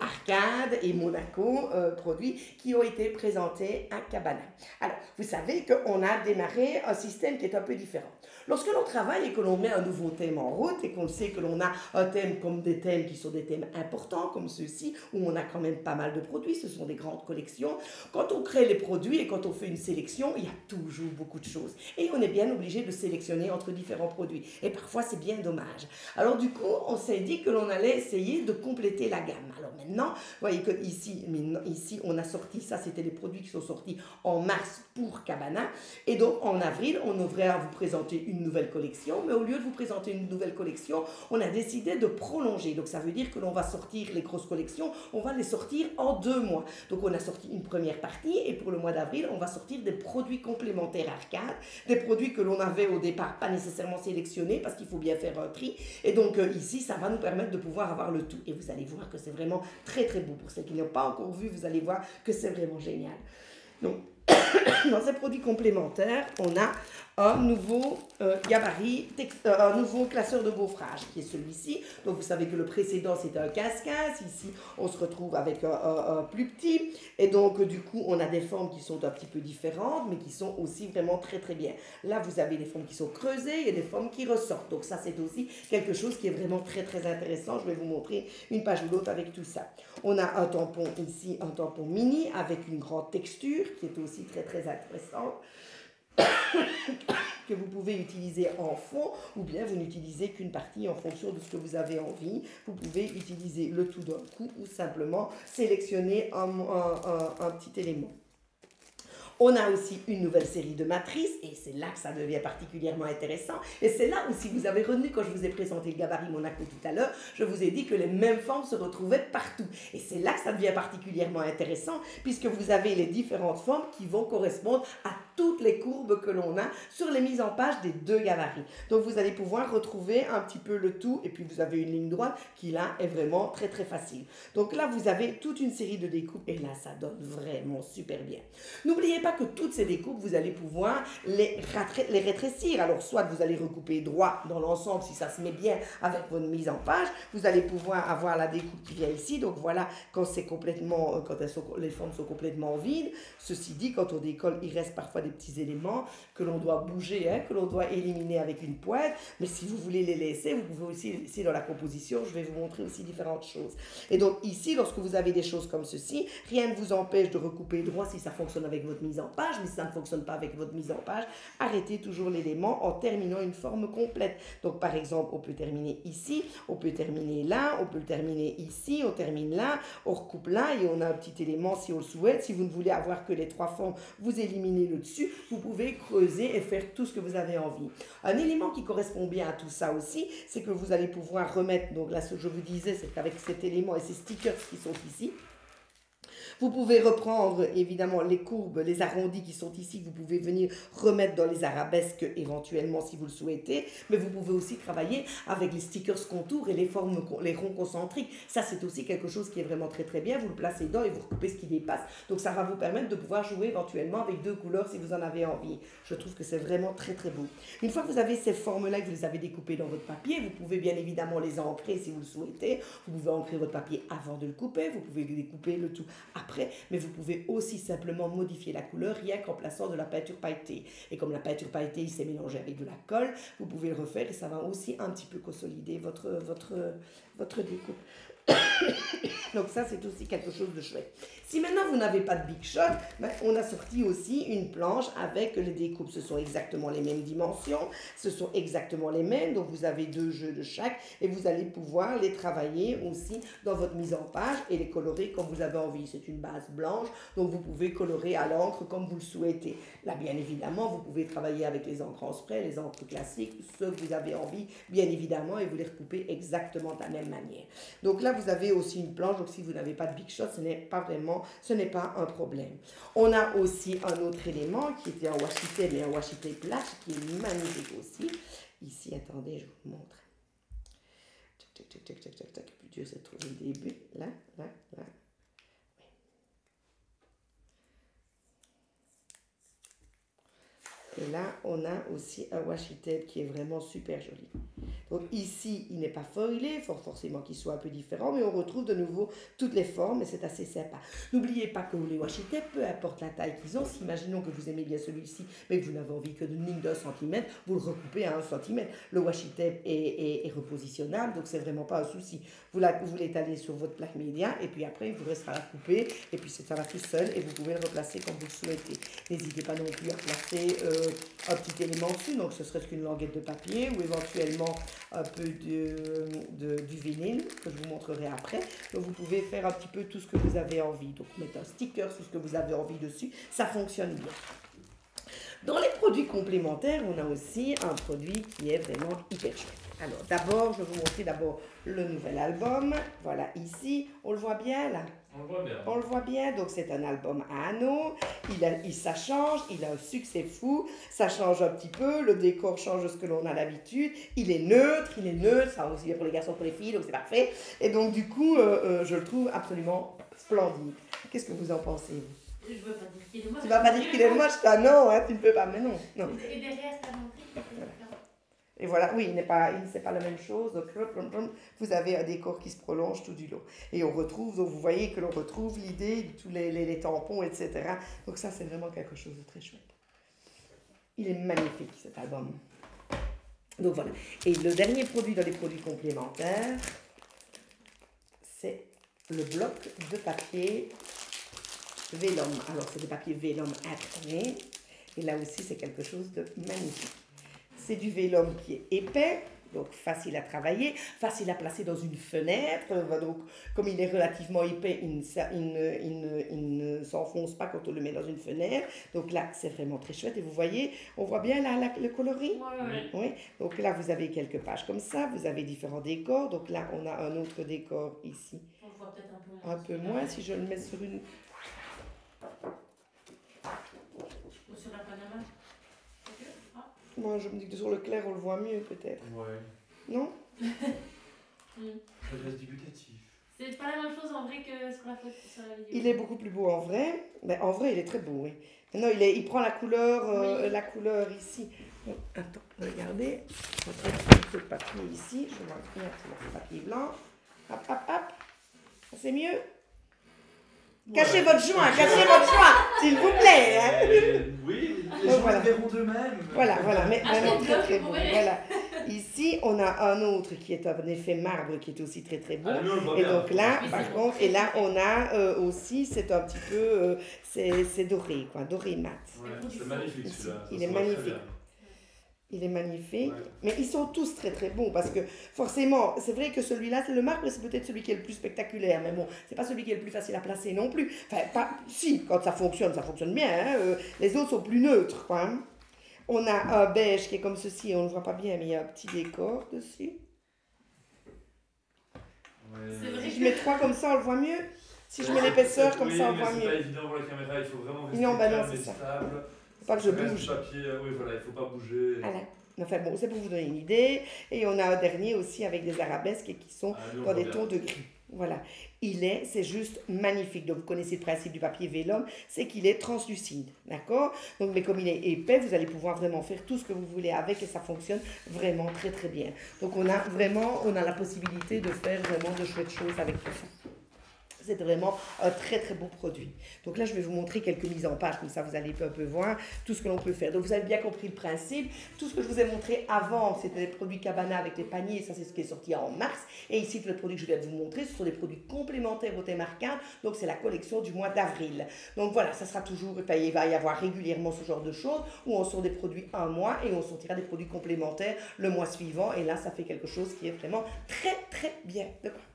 Arcade et Monaco, produits qui ont été présentés à Cabana. Alors, vous savez qu'on a démarré un système qui est un peu différent. Lorsque l'on travaille et que l'on met un nouveau thème en route et qu'on sait que l'on a un thème comme des thèmes qui sont des thèmes importants comme ceux-ci, où on a quand même pas mal de produits, ce sont des grandes collections, quand on crée les produits et quand on fait une sélection, il y a toujours beaucoup de choses. Et on est bien obligé de sélectionner entre différents produits. Et parfois, c'est bien dommage. Alors du coup, on s'est dit que l'on allait essayer de compléter la gamme. Alors maintenant, vous voyez que ici on a sorti, ça c'était les produits qui sont sortis en mars pour Cabana. Et donc en avril, on devrait vous présenter une nouvelle collection. Mais au lieu de vous présenter une nouvelle collection, on a décidé de prolonger. Donc ça veut dire que l'on va sortir les grosses collections, on va les sortir en 2 mois. Donc on a sorti une première partie et pour le mois d'avril, on va sortir des produits complémentaires Arcade, des produits que l'on avait au départ pas nécessairement sélectionnés parce qu'il faut bien faire un tri. Et donc ici, ça va nous permettre de pouvoir avoir le tout. Et vous allez voir que c'est vraiment très très beau. Pour ceux qui n'ont pas encore vu, vous allez voir que c'est vraiment génial. Donc, dans ces produits complémentaires, on a un nouveau gabarit, un nouveau classeur de gaufrage qui est celui-ci. Donc vous savez que le précédent c'était un 15-15, ici on se retrouve avec un plus petit et donc du coup on a des formes qui sont un petit peu différentes mais qui sont aussi vraiment très très bien. Là vous avez des formes qui sont creusées et des formes qui ressortent. Donc ça c'est aussi quelque chose qui est vraiment très très intéressant. Je vais vous montrer une page ou l'autre avec tout ça. On a un tampon ici, un tampon mini avec une grande texture qui est aussi très très intéressante. Que vous pouvez utiliser en fond ou bien vous n'utilisez qu'une partie en fonction de ce que vous avez envie. Vous pouvez utiliser le tout d'un coup ou simplement sélectionner un petit élément. On a aussi une nouvelle série de matrices et c'est là que ça devient particulièrement intéressant. Et c'est là où, si vous avez retenu quand je vous ai présenté le gabarit Monaco tout à l'heure, je vous ai dit que les mêmes formes se retrouvaient partout. Et c'est là que ça devient particulièrement intéressant puisque vous avez les différentes formes qui vont correspondre à toutes les courbes que l'on a sur les mises en page des 2 gabarits. Donc vous allez pouvoir retrouver un petit peu le tout et puis vous avez une ligne droite qui là est vraiment très très facile. Donc là vous avez toute une série de découpes et là ça donne vraiment super bien. N'oubliez pas que toutes ces découpes, vous allez pouvoir les rétrécir. Alors, soit vous allez recouper droit dans l'ensemble, si ça se met bien avec votre mise en page. Vous allez pouvoir avoir la découpe qui vient ici. Donc, voilà, quand c'est complètement, les formes sont complètement vides. Ceci dit, quand on décolle, il reste parfois des petits éléments que l'on doit bouger, que l'on doit éliminer avec une pointe. Mais si vous voulez les laisser, vous pouvez aussi, ici dans la composition, je vais vous montrer aussi différentes choses. Et donc, ici, lorsque vous avez des choses comme ceci, rien ne vous empêche de recouper droit si ça fonctionne avec votre mise en page, mais si ça ne fonctionne pas avec votre mise en page, arrêtez toujours l'élément en terminant une forme complète. Donc par exemple, on peut terminer ici, on peut terminer là, on peut le terminer ici, on termine là, on recoupe là et on a un petit élément si on le souhaite. Si vous ne voulez avoir que les 3 formes, vous éliminez le dessus, vous pouvez creuser et faire tout ce que vous avez envie. Un élément qui correspond bien à tout ça aussi, c'est que vous allez pouvoir remettre, donc là ce que je vous disais, c'est qu'avec cet élément et ces stickers qui sont ici, vous pouvez reprendre évidemment les courbes, les arrondis qui sont ici, vous pouvez venir remettre dans les arabesques éventuellement si vous le souhaitez, mais vous pouvez aussi travailler avec les stickers contours et les formes, les ronds concentriques. Ça c'est aussi quelque chose qui est vraiment très très bien, vous le placez dedans et vous recoupez ce qui dépasse. Donc ça va vous permettre de pouvoir jouer éventuellement avec 2 couleurs si vous en avez envie. Je trouve que c'est vraiment très très beau. Une fois que vous avez ces formes-là, que vous les avez découpées dans votre papier, vous pouvez bien évidemment les ancrer si vous le souhaitez. Vous pouvez ancrer votre papier avant de le couper, vous pouvez découper le tout après, mais vous pouvez aussi simplement modifier la couleur rien qu'en plaçant de la peinture pailletée. Et comme la peinture pailletée s'est mélangée avec de la colle, vous pouvez le refaire et ça va aussi un petit peu consolider votre découpe. Donc ça, c'est aussi quelque chose de chouette. Si maintenant vous n'avez pas de Big Shot, ben, on a sorti aussi une planche avec les découpes. Ce sont exactement les mêmes dimensions, ce sont exactement les mêmes. Donc vous avez 2 jeux de chaque et vous allez pouvoir les travailler aussi dans votre mise en page et les colorer comme vous avez envie. C'est une base blanche, donc vous pouvez colorer à l'encre comme vous le souhaitez. Là, bien évidemment, vous pouvez travailler avec les encres en spray, les encres classiques, ceux que vous avez envie, bien évidemment, et vous les recoupez exactement de la même manière. Donc là, vous avez aussi une planche. Donc si vous n'avez pas de Big Shot, ce n'est pas un problème. On a aussi un autre élément qui était en washi tape, mais en washi tape plat, qui est magnifique aussi. Ici, attendez, je vous montre. Tac. Plus dur, c'est de trouver le début. Là. Oui. Et là, on a aussi un washi tape qui est vraiment super joli. Donc ici, il n'est pas foilé, forcément qu'il soit un peu différent, mais on retrouve de nouveau toutes les formes et c'est assez sympa. N'oubliez pas que les washi tape, peu importe la taille qu'ils ont, si imaginons que vous aimez bien celui-ci, mais que vous n'avez envie que d'une ligne d'1 cm, vous le recoupez à 1 cm. Le washi tape est repositionnable, donc c'est vraiment pas un souci. Vous l'étalez sur votre plaque média et puis après, il vous restera à couper et puis ça va tout seul et vous pouvez le replacer comme vous le souhaitez. N'hésitez pas non plus à placer un petit élément dessus, donc ce serait qu'une languette de papier ou éventuellement un peu du vinyle que je vous montrerai après. Donc vous pouvez faire un petit peu tout ce que vous avez envie. Donc mettre un sticker sur ce que vous avez envie dessus, ça fonctionne bien. Dans les produits complémentaires, on a aussi un produit qui est vraiment hyper chouette. Alors d'abord, je vais vous montrer d'abord le nouvel album. Voilà, ici, on le voit bien là. On le voit bien. On le voit bien, donc c'est un album à anneaux, ça change, il a un succès fou, ça change un petit peu, le décor change de ce que l'on a d'habitude, il est neutre, ça aussi bien pour les garçons que pour les filles, donc c'est parfait. Et donc du coup, je le trouve absolument splendide. Qu'est-ce que vous en pensez, vous? Je veux pas dire qu'il est moche. Tu vas pas dire qu'il est moche, toi, non, hein, tu ne peux pas, mais non. Et derrière, ça montre. Et voilà, oui, c'est pas la même chose. Donc, vous avez un décor qui se prolonge tout du long. Et on retrouve, donc vous voyez que l'on retrouve l'idée de tous les tampons, etc. Donc ça, c'est vraiment quelque chose de très chouette. Il est magnifique, cet album. Donc voilà. Et le dernier produit dans les produits complémentaires, c'est le bloc de papier vélum. Alors, c'est des papiers vélum imprimés. Et là aussi, c'est quelque chose de magnifique. C'est du vélum qui est épais, donc facile à travailler, facile à placer dans une fenêtre. Donc, comme il est relativement épais, il ne s'enfonce pas quand on le met dans une fenêtre. Donc là, c'est vraiment très chouette. Et vous voyez, on voit bien là, le coloris. Oui. Donc là, vous avez quelques pages comme ça. Vous avez différents décors. Donc là, on a un autre décor ici. On le voit peut-être un peu moins. Un peu moins, si je le mets sur une... Ou sur la Panama. Moi, je me dis que sur le clair, on le voit mieux, peut-être. Ouais. Non? Ça reste dubitatif. C'est pas la même chose en vrai que sur la photo, sur la vidéo. Il est beaucoup plus beau en vrai. Ben, en vrai, il est très beau, oui. Maintenant, il prend la couleur, oui. la couleur ici. Bon, attends, regardez. Je vais mettre un peu de papier ici. Je vais mettre le papier blanc. Hop. C'est mieux? Ouais. Cachez votre joint, s'il vous plaît. Hein. Oui, les gens le verront d'eux-mêmes. Voilà, mais vraiment très beau. Voilà. Ici, on a un autre qui est un effet marbre qui est aussi très beau. Et donc là, par contre, et là, on a aussi, c'est un petit peu, c'est doré, quoi, doré mat. Ouais, c'est magnifique celui-là. Il est magnifique. Il est magnifique, mais ils sont tous très bons parce que forcément, c'est vrai que celui-là, c'est le marbre, c'est peut-être celui qui est le plus spectaculaire, mais bon, c'est pas celui qui est le plus facile à placer non plus. Enfin, si, quand ça fonctionne bien, hein, les autres sont plus neutres, quoi. Hein. On a un beige qui est comme ceci, on ne le voit pas bien, mais il y a un petit décor dessus. Si je mets 3 comme ça, on le voit mieux. Si je mets l'épaisseur comme ça, on le voit mieux. C'est pas évident pour la caméra, il faut vraiment rester calme et stable. Faut pas que je bouge. Papier, oui, voilà, il faut pas bouger. Voilà. Enfin bon, c'est pour vous donner une idée. Et on a un dernier aussi avec des arabesques qui sont dans des tons de gris. Voilà. C'est juste magnifique. Donc vous connaissez le principe du papier vélum, c'est qu'il est translucide. D'accord? Donc, mais comme il est épais, vous allez pouvoir vraiment faire tout ce que vous voulez avec et ça fonctionne vraiment très bien. Donc on a la possibilité de faire vraiment de chouettes choses avec tout ça. C'est vraiment un très très beau produit. Donc là, je vais vous montrer quelques mises en page, comme ça vous allez un peu voir tout ce que l'on peut faire. Donc vous avez bien compris le principe. Tout ce que je vous ai montré avant, c'était les produits Cabana avec les paniers, ça c'est ce qui est sorti en mars. Et ici, tous les produits que je viens de vous montrer, ce sont des produits complémentaires au thème arcade. Donc c'est la collection du mois d'avril. Donc voilà, ça sera toujours, il va y avoir régulièrement ce genre de choses, où on sort des produits un mois et on sortira des produits complémentaires le mois suivant. Et là, ça fait quelque chose qui est vraiment très très bien.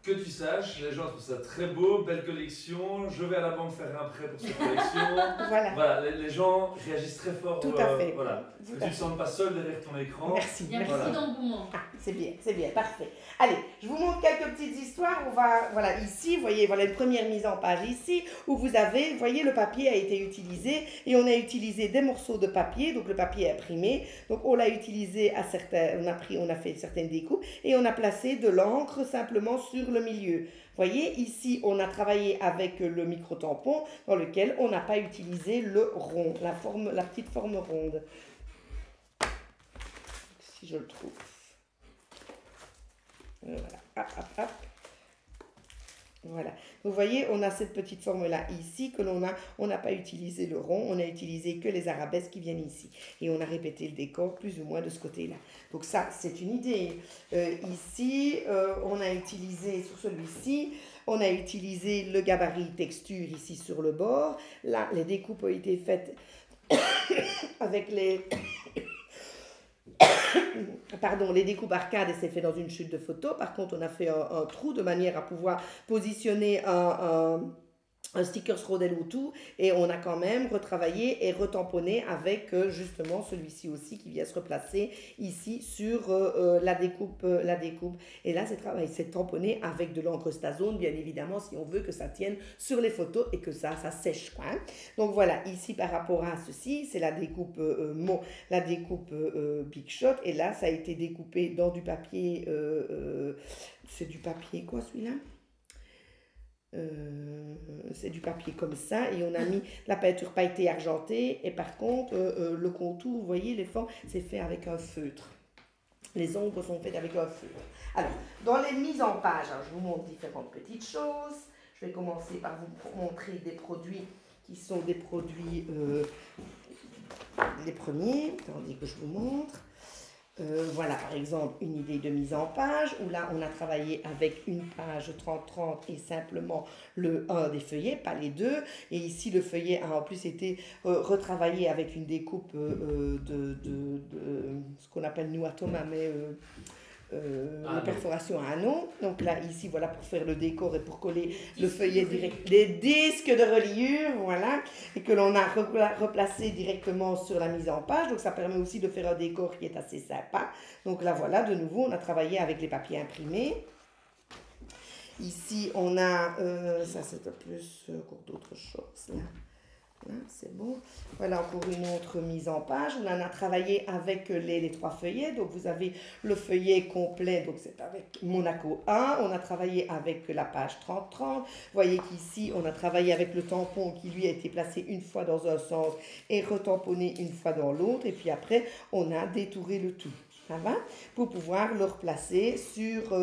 Que tu saches, les gens trouvent ça très beau, belle collection. Je vais à la banque faire un prêt pour cette collection. Voilà, les gens réagissent très fort. Tout à fait. Voilà. Que tu ne te sentes pas seul derrière ton écran. Merci. Il y a beaucoup d'engouement. Ah, c'est bien, parfait. Allez, je vous montre quelques petites histoires. Voilà, ici, vous voyez, voilà une première mise en page ici, où vous avez, vous voyez, le papier a été utilisé et on a utilisé des morceaux de papier, donc le papier imprimé. Donc on l'a utilisé à certains, on a fait certaines découpes et on a placé de l'encre simplement sur le milieu. Vous voyez, ici, on a travaillé avec le micro-tampon dans lequel on n'a pas utilisé le rond, la petite forme ronde. Si je le trouve. Voilà, hop. Voilà. Vous voyez, on a cette petite forme-là ici que on n'a pas utilisé le rond, on a utilisé que les arabesques qui viennent ici. Et on a répété le décor plus ou moins de ce côté-là. Donc ça, c'est une idée. Ici, on a utilisé, sur celui-ci, on a utilisé le gabarit texture ici sur le bord. Là, les découpes ont été faites avec les... Pardon, les découpes arcade, c'est fait dans une chute de photo. Par contre, on a fait un trou de manière à pouvoir positionner un sticker Rodel autour et on a quand même retravaillé et retamponné avec justement celui-ci aussi qui vient se replacer ici sur la découpe. Et là, c'est tamponné avec de l'encre Stazone, bien évidemment, si on veut que ça tienne sur les photos et que ça sèche, quoi, hein. Donc voilà, ici par rapport à ceci, c'est la découpe Big Shot et là, ça a été découpé dans du papier, c'est du papier quoi celui-là? C'est du papier comme ça et on a mis la peinture pailletée argentée et par contre le contour, vous voyez les formes, c'est fait avec un feutre. Les ombres sont faites avec un feutre. Alors, dans les mises en page, je vous montre différentes petites choses. Je vais commencer par vous montrer des produits qui sont des produits les premiers. Attendez que je vous montre. Voilà par exemple une idée de mise en page où là on a travaillé avec une page 30-30 et simplement un des feuillets, pas les deux. Et ici le feuillet a en plus été retravaillé avec une découpe de ce qu'on appelle nous à Thomas, mais les perforations à anneaux. Donc là ici voilà pour faire le décor et pour coller le feuillet direct, des disques de reliure, voilà, et que l'on a replacé directement sur la mise en page. Donc ça permet aussi de faire un décor qui est assez sympa. Donc là voilà, de nouveau on a travaillé avec les papiers imprimés. Ici on a ça c'est un plus encore d'autres choses là. C'est bon. Voilà encore une autre mise en page. On en a travaillé avec les trois feuillets. Donc vous avez le feuillet complet, donc c'est avec Monaco 1. On a travaillé avec la page 30-30. Vous voyez qu'ici on a travaillé avec le tampon qui lui a été placé une fois dans un sens et retamponné une fois dans l'autre. Et puis après on a détouré le tout. Ça va? Pour pouvoir le replacer sur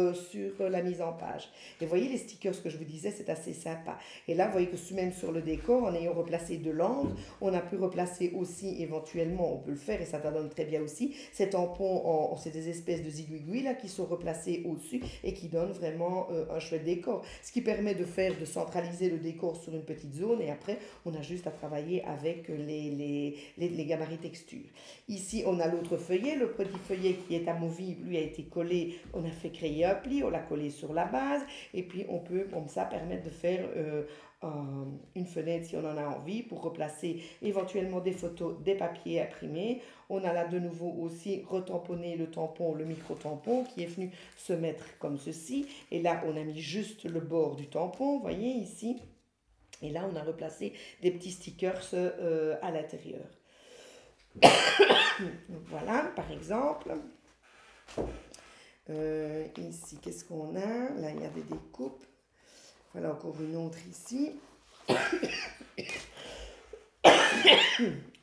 la mise en page. Et vous voyez les stickers, ce que je vous disais, c'est assez sympa. Et là, vous voyez que même sur le décor, en ayant replacé de l'encre, on a pu replacer aussi, éventuellement, on peut le faire et ça donne très bien aussi, ces tampons, c'est des espèces de zigouigouis là qui sont replacés au-dessus et qui donnent vraiment un chouette décor. Ce qui permet de centraliser le décor sur une petite zone et après, on a juste à travailler avec les gabarits textures. Ici, on a l'autre feuillet, le petit feuillet qui est amovible, lui a été collé, on a fait créer un pli, on l'a collé sur la base et puis on peut comme ça permettre de faire une fenêtre si on en a envie pour replacer éventuellement des photos, des papiers imprimés. On a là de nouveau aussi retamponné le tampon, le micro-tampon qui est venu se mettre comme ceci et là on a mis juste le bord du tampon, vous voyez ici, et là on a replacé des petits stickers à l'intérieur. Voilà, par exemple. Ici, qu'est-ce qu'on a? Là, il y a des découpes. Voilà encore une autre ici.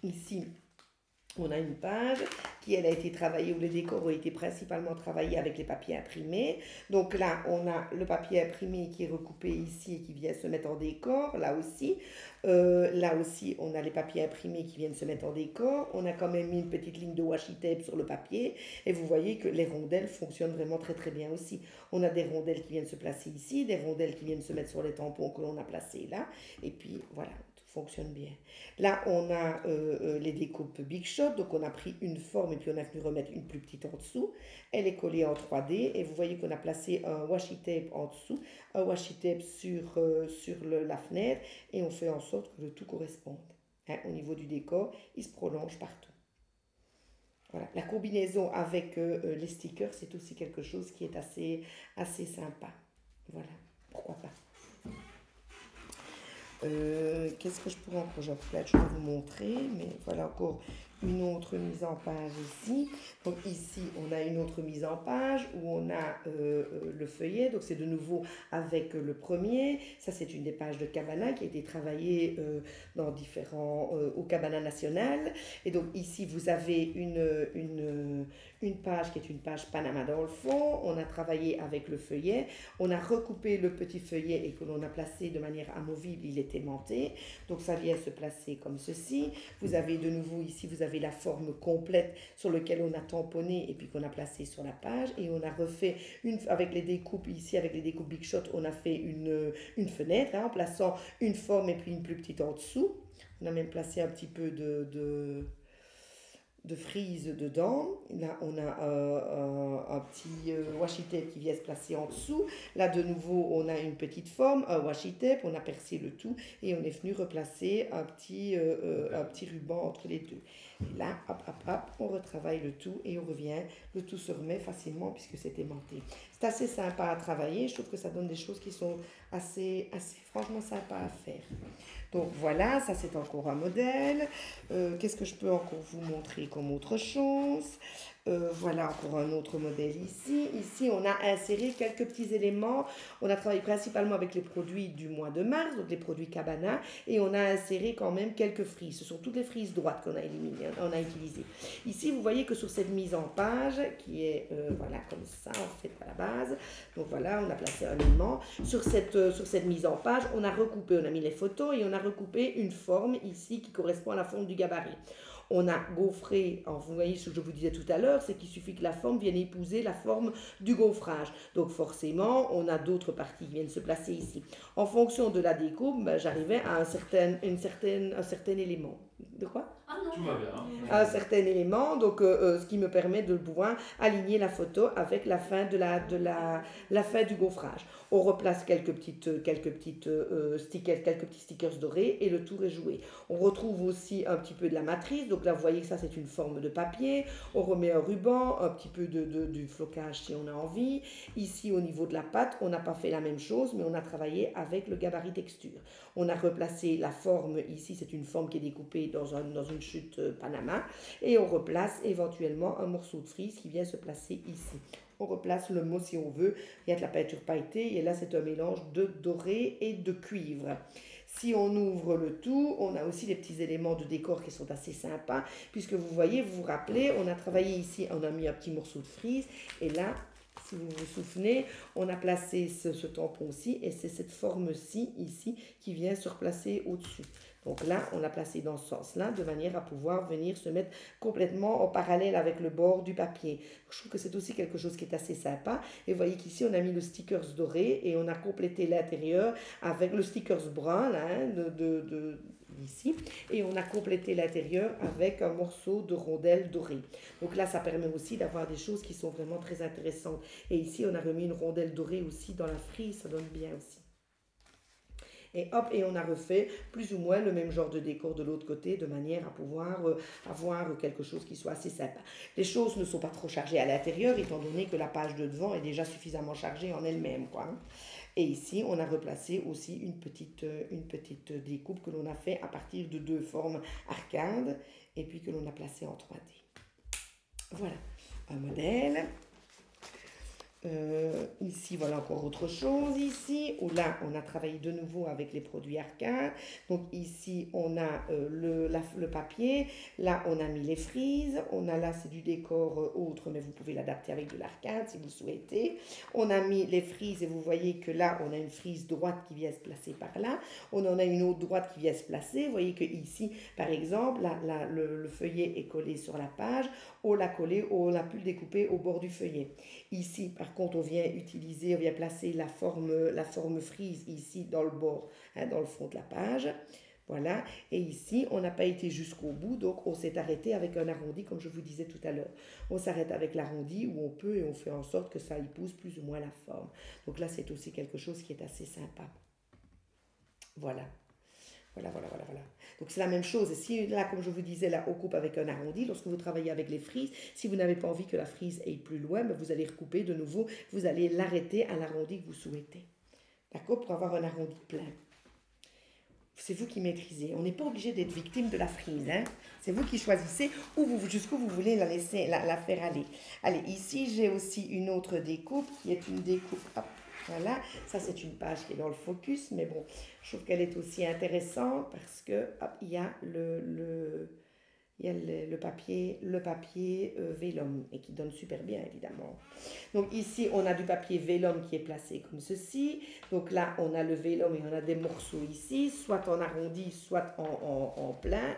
Ici, on a une page qui elle a été travaillée, où les décors ont été principalement travaillés avec les papiers imprimés. Donc là, on a le papier imprimé qui est recoupé ici et qui vient se mettre en décor, là aussi. Là aussi, on a les papiers imprimés qui viennent se mettre en décor. On a quand même mis une petite ligne de washi tape sur le papier. Et vous voyez que les rondelles fonctionnent vraiment très très bien aussi. On a des rondelles qui viennent se placer ici, des rondelles qui viennent se mettre sur les tampons que l'on a placés là. Et puis voilà, tout fonctionne bien. Là, on a les découpes Big Shot. Donc on a pris une forme et puis on a venu remettre une plus petite en dessous. Elle est collée en 3D. Et vous voyez qu'on a placé un washi tape en dessous, un washi tape sur la fenêtre. Et on fait en sorte que le tout corresponde. Hein, au niveau du décor, il se prolonge partout. Voilà. La combinaison avec les stickers, c'est aussi quelque chose qui est assez sympa. Voilà, pourquoi pas. Qu'est-ce que je pourrais encore? Je vais vous montrer, mais voilà encore une autre mise en page ici. Donc ici, on a une autre mise en page où on a le feuillet. Donc c'est de nouveau avec le premier. Ça, c'est une des pages de Cabana qui a été travaillée dans au Cabana National. Et donc ici, vous avez une page qui est une page Panama dans le fond. On a travaillé avec le feuillet. On a recoupé le petit feuillet et que l'on a placé de manière amovible. Il est aimanté. Donc ça vient se placer comme ceci. Vous avez de nouveau ici, vous avez la forme complète sur laquelle on a tamponné et puis qu'on a placé sur la page. Et on a refait avec les découpes ici, avec les découpes Big Shot, on a fait une fenêtre hein, en plaçant une forme et puis une plus petite en dessous. On a même placé un petit peu de frise dedans. Là, on a un petit washi tape qui vient se placer en dessous. Là, de nouveau, on a une petite forme, un washi tape, on a percé le tout et on est venu replacer un petit ruban entre les deux. Et là, hop, hop, hop, on retravaille le tout et on revient. Le tout se remet facilement puisque c'est aimanté. C'est assez sympa à travailler. Je trouve que ça donne des choses qui sont assez franchement sympas à faire. Donc voilà, ça c'est encore un modèle. Qu'est-ce que je peux encore vous montrer comme autre chose? Voilà encore un autre modèle ici. Ici, on a inséré quelques petits éléments. On a travaillé principalement avec les produits du mois de mars, donc les produits Cabana, et on a inséré quand même quelques frises. Ce sont toutes les frises droites qu'on a éliminées, on a utilisées. Ici, vous voyez que sur cette mise en page, qui est voilà comme ça en fait à la base, donc voilà, on a placé un élément. Sur cette mise en page, on a recoupé, on a mis les photos et on a recoupé une forme ici qui correspond à la forme du gabarit. On a gaufré, vous voyez ce que je vous disais tout à l'heure, c'est qu'il suffit que la forme vienne épouser la forme du gaufrage. Donc forcément, on a d'autres parties qui viennent se placer ici. En fonction de la découpe, j'arrivais à un certain élément. De quoi? Tout va bien. Un certain élément, donc ce qui me permet de pouvoir aligner la photo avec la fin la fin du gaufrage. On replace quelques petits stickers dorés et le tour est joué. On retrouve aussi un petit peu de la matrice, donc là vous voyez que ça c'est une forme de papier. On remet un ruban, un petit peu du flocage si on a envie. Ici au niveau de la pâte, on n'a pas fait la même chose, mais on a travaillé avec le gabarit texture. On a replacé la forme, ici c'est une forme qui est découpée dans une chute Panama, et on replace éventuellement un morceau de frise qui vient se placer ici. On replace le mot si on veut, il y a de la peinture pailletée, et là c'est un mélange de doré et de cuivre. Si on ouvre le tout, on a aussi des petits éléments de décor qui sont assez sympas, puisque vous voyez, vous vous rappelez, on a travaillé ici, on a mis un petit morceau de frise, et là, si vous vous souvenez, on a placé ce tampon-ci, et c'est cette forme-ci, ici, qui vient se replacer au-dessus. Donc là, on l'a placé dans ce sens-là, de manière à pouvoir venir se mettre complètement en parallèle avec le bord du papier. Je trouve que c'est aussi quelque chose qui est assez sympa. Et vous voyez qu'ici, on a mis le stickers doré et on a complété l'intérieur avec le stickers brun, là, ici. Et on a complété l'intérieur avec un morceau de rondelle dorée. Donc là, ça permet aussi d'avoir des choses qui sont vraiment très intéressantes. Et ici, on a remis une rondelle dorée aussi dans la frise, ça donne bien aussi. Et hop, et on a refait plus ou moins le même genre de décor de l'autre côté, de manière à pouvoir avoir quelque chose qui soit assez sympa. Les choses ne sont pas trop chargées à l'intérieur, étant donné que la page de devant est déjà suffisamment chargée en elle-même, quoi. Et ici, on a replacé aussi une petite découpe que l'on a fait à partir de deux formes arcades, et puis que l'on a placé en 3D. Voilà, un modèle. Ici, voilà encore autre chose ici, où là, on a travaillé de nouveau avec les produits arcades. Donc ici, on a le papier. Là, on a mis les frises. On a là, c'est du décor autre, mais vous pouvez l'adapter avec de l'arcade si vous le souhaitez. On a mis les frises et vous voyez que là, on a une frise droite qui vient se placer par là. On en a une autre droite qui vient se placer. Vous voyez que ici, par exemple, là, le feuillet est collé sur la page. On l'a collé, on l'a pu le découper au bord du feuillet. Ici, par contre, on vient placer la forme frise ici dans le bord, hein, dans le fond de la page. Voilà. Et ici, on n'a pas été jusqu'au bout, donc on s'est arrêté avec un arrondi, comme je vous disais tout à l'heure. On s'arrête avec l'arrondi où on peut et on fait en sorte que ça épouse plus ou moins la forme. Donc là, c'est aussi quelque chose qui est assez sympa. Voilà. Voilà. Donc c'est la même chose. Si là, comme je vous disais, là, on coupe avec un arrondi. Lorsque vous travaillez avec les frises, si vous n'avez pas envie que la frise aille plus loin, ben vous allez recouper de nouveau. Vous allez l'arrêter à l'arrondi que vous souhaitez. D'accord? Pour avoir un arrondi plein. C'est vous qui maîtrisez. On n'est pas obligé d'être victime de la frise. Hein? C'est vous qui choisissez jusqu'où vous voulez la faire aller. Allez, ici, j'ai aussi une autre découpe qui est une découpe... Hop. Voilà, ça c'est une page qui est dans le focus, mais bon, je trouve qu'elle est aussi intéressante parce que hop, il y a le papier vélum et qui donne super bien évidemment. Donc ici on a du papier vélum qui est placé comme ceci. Donc là on a le vélum et on a des morceaux ici, soit en arrondi, soit en plein.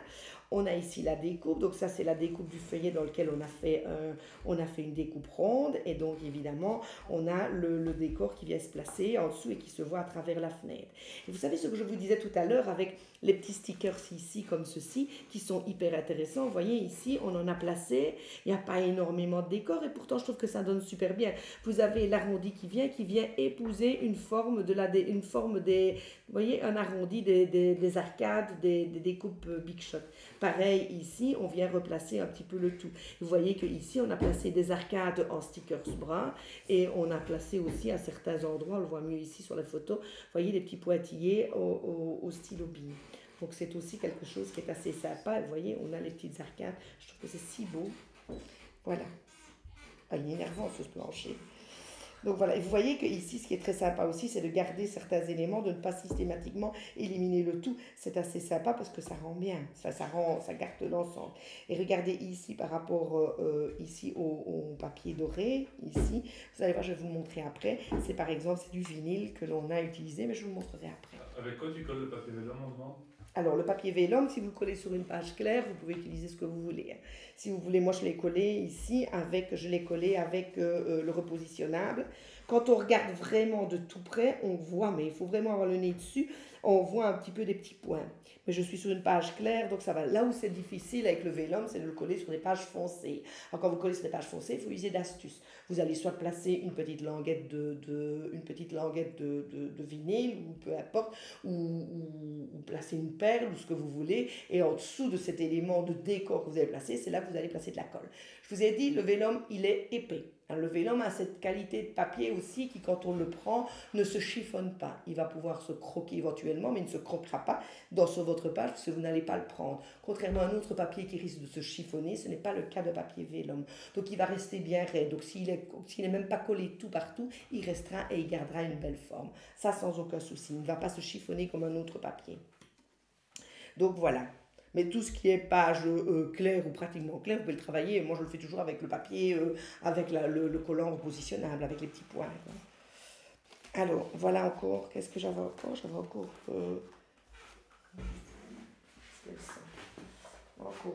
On a ici la découpe, donc ça c'est la découpe du feuillet dans lequel on a fait une découpe ronde et donc évidemment on a le décor qui vient se placer en dessous et qui se voit à travers la fenêtre. Et vous savez ce que je vous disais tout à l'heure avec les petits stickers ici comme ceci qui sont hyper intéressants. Vous voyez ici on en a placé, il n'y a pas énormément de décor et pourtant je trouve que ça donne super bien. Vous avez l'arrondi qui vient épouser une forme des, vous voyez, un arrondi des arcades, des découpes Big Shot. Pareil, ici, on vient replacer un petit peu le tout. Vous voyez qu'ici, on a placé des arcades en stickers bruns et on a placé aussi à certains endroits, on le voit mieux ici sur la photo, vous voyez des petits pointillés au stylo bille. Donc, c'est aussi quelque chose qui est assez sympa. Vous voyez, on a les petites arcades. Je trouve que c'est si beau. Voilà. Ah, il est énervant, ce plancher. Donc voilà, et vous voyez que ici, ce qui est très sympa aussi, c'est de garder certains éléments, de ne pas systématiquement éliminer le tout. C'est assez sympa parce que ça rend bien, ça garde l'ensemble. Et regardez ici par rapport ici au papier doré, ici, vous allez voir, je vais vous montrer après. C'est par exemple, c'est du vinyle que l'on a utilisé, mais je vous montrerai après. Avec quoi tu colles le papier vélum en devant? Alors, le papier vélum, si vous le collez sur une page claire, vous pouvez utiliser ce que vous voulez. Si vous voulez, moi, je l'ai collé ici, je l'ai collé avec le repositionnable. Quand on regarde vraiment de tout près, on voit, mais il faut vraiment avoir le nez dessus, on voit un petit peu des petits points. Mais je suis sur une page claire, donc ça va. Là où c'est difficile avec le vélum, c'est de le coller sur des pages foncées. Alors, quand vous collez sur des pages foncées, il faut user d'astuces. Vous allez soit placer une petite languette de vinyle, ou peu importe, ou placer une perle, ou ce que vous voulez, et en dessous de cet élément de décor que vous avez placé, c'est là que vous allez placer de la colle. Je vous ai dit, le vélum, il est épais. Le vélum a cette qualité de papier aussi qui, quand on le prend, ne se chiffonne pas. Il va pouvoir se croquer éventuellement, mais il ne se croquera pas sur votre page parce que vous n'allez pas le prendre. Contrairement à un autre papier qui risque de se chiffonner, ce n'est pas le cas de papier vélum. Donc il va rester bien raide. Donc s'il n'est même pas collé tout partout, il restera et il gardera une belle forme. Ça, sans aucun souci. Il ne va pas se chiffonner comme un autre papier. Donc voilà. Mais tout ce qui est page claire ou pratiquement claire, vous pouvez le travailler. Moi, je le fais toujours avec le papier, avec le collant repositionnable, avec les petits points. Alors, voilà encore. Qu'est-ce que j'avais encore? J'avais encore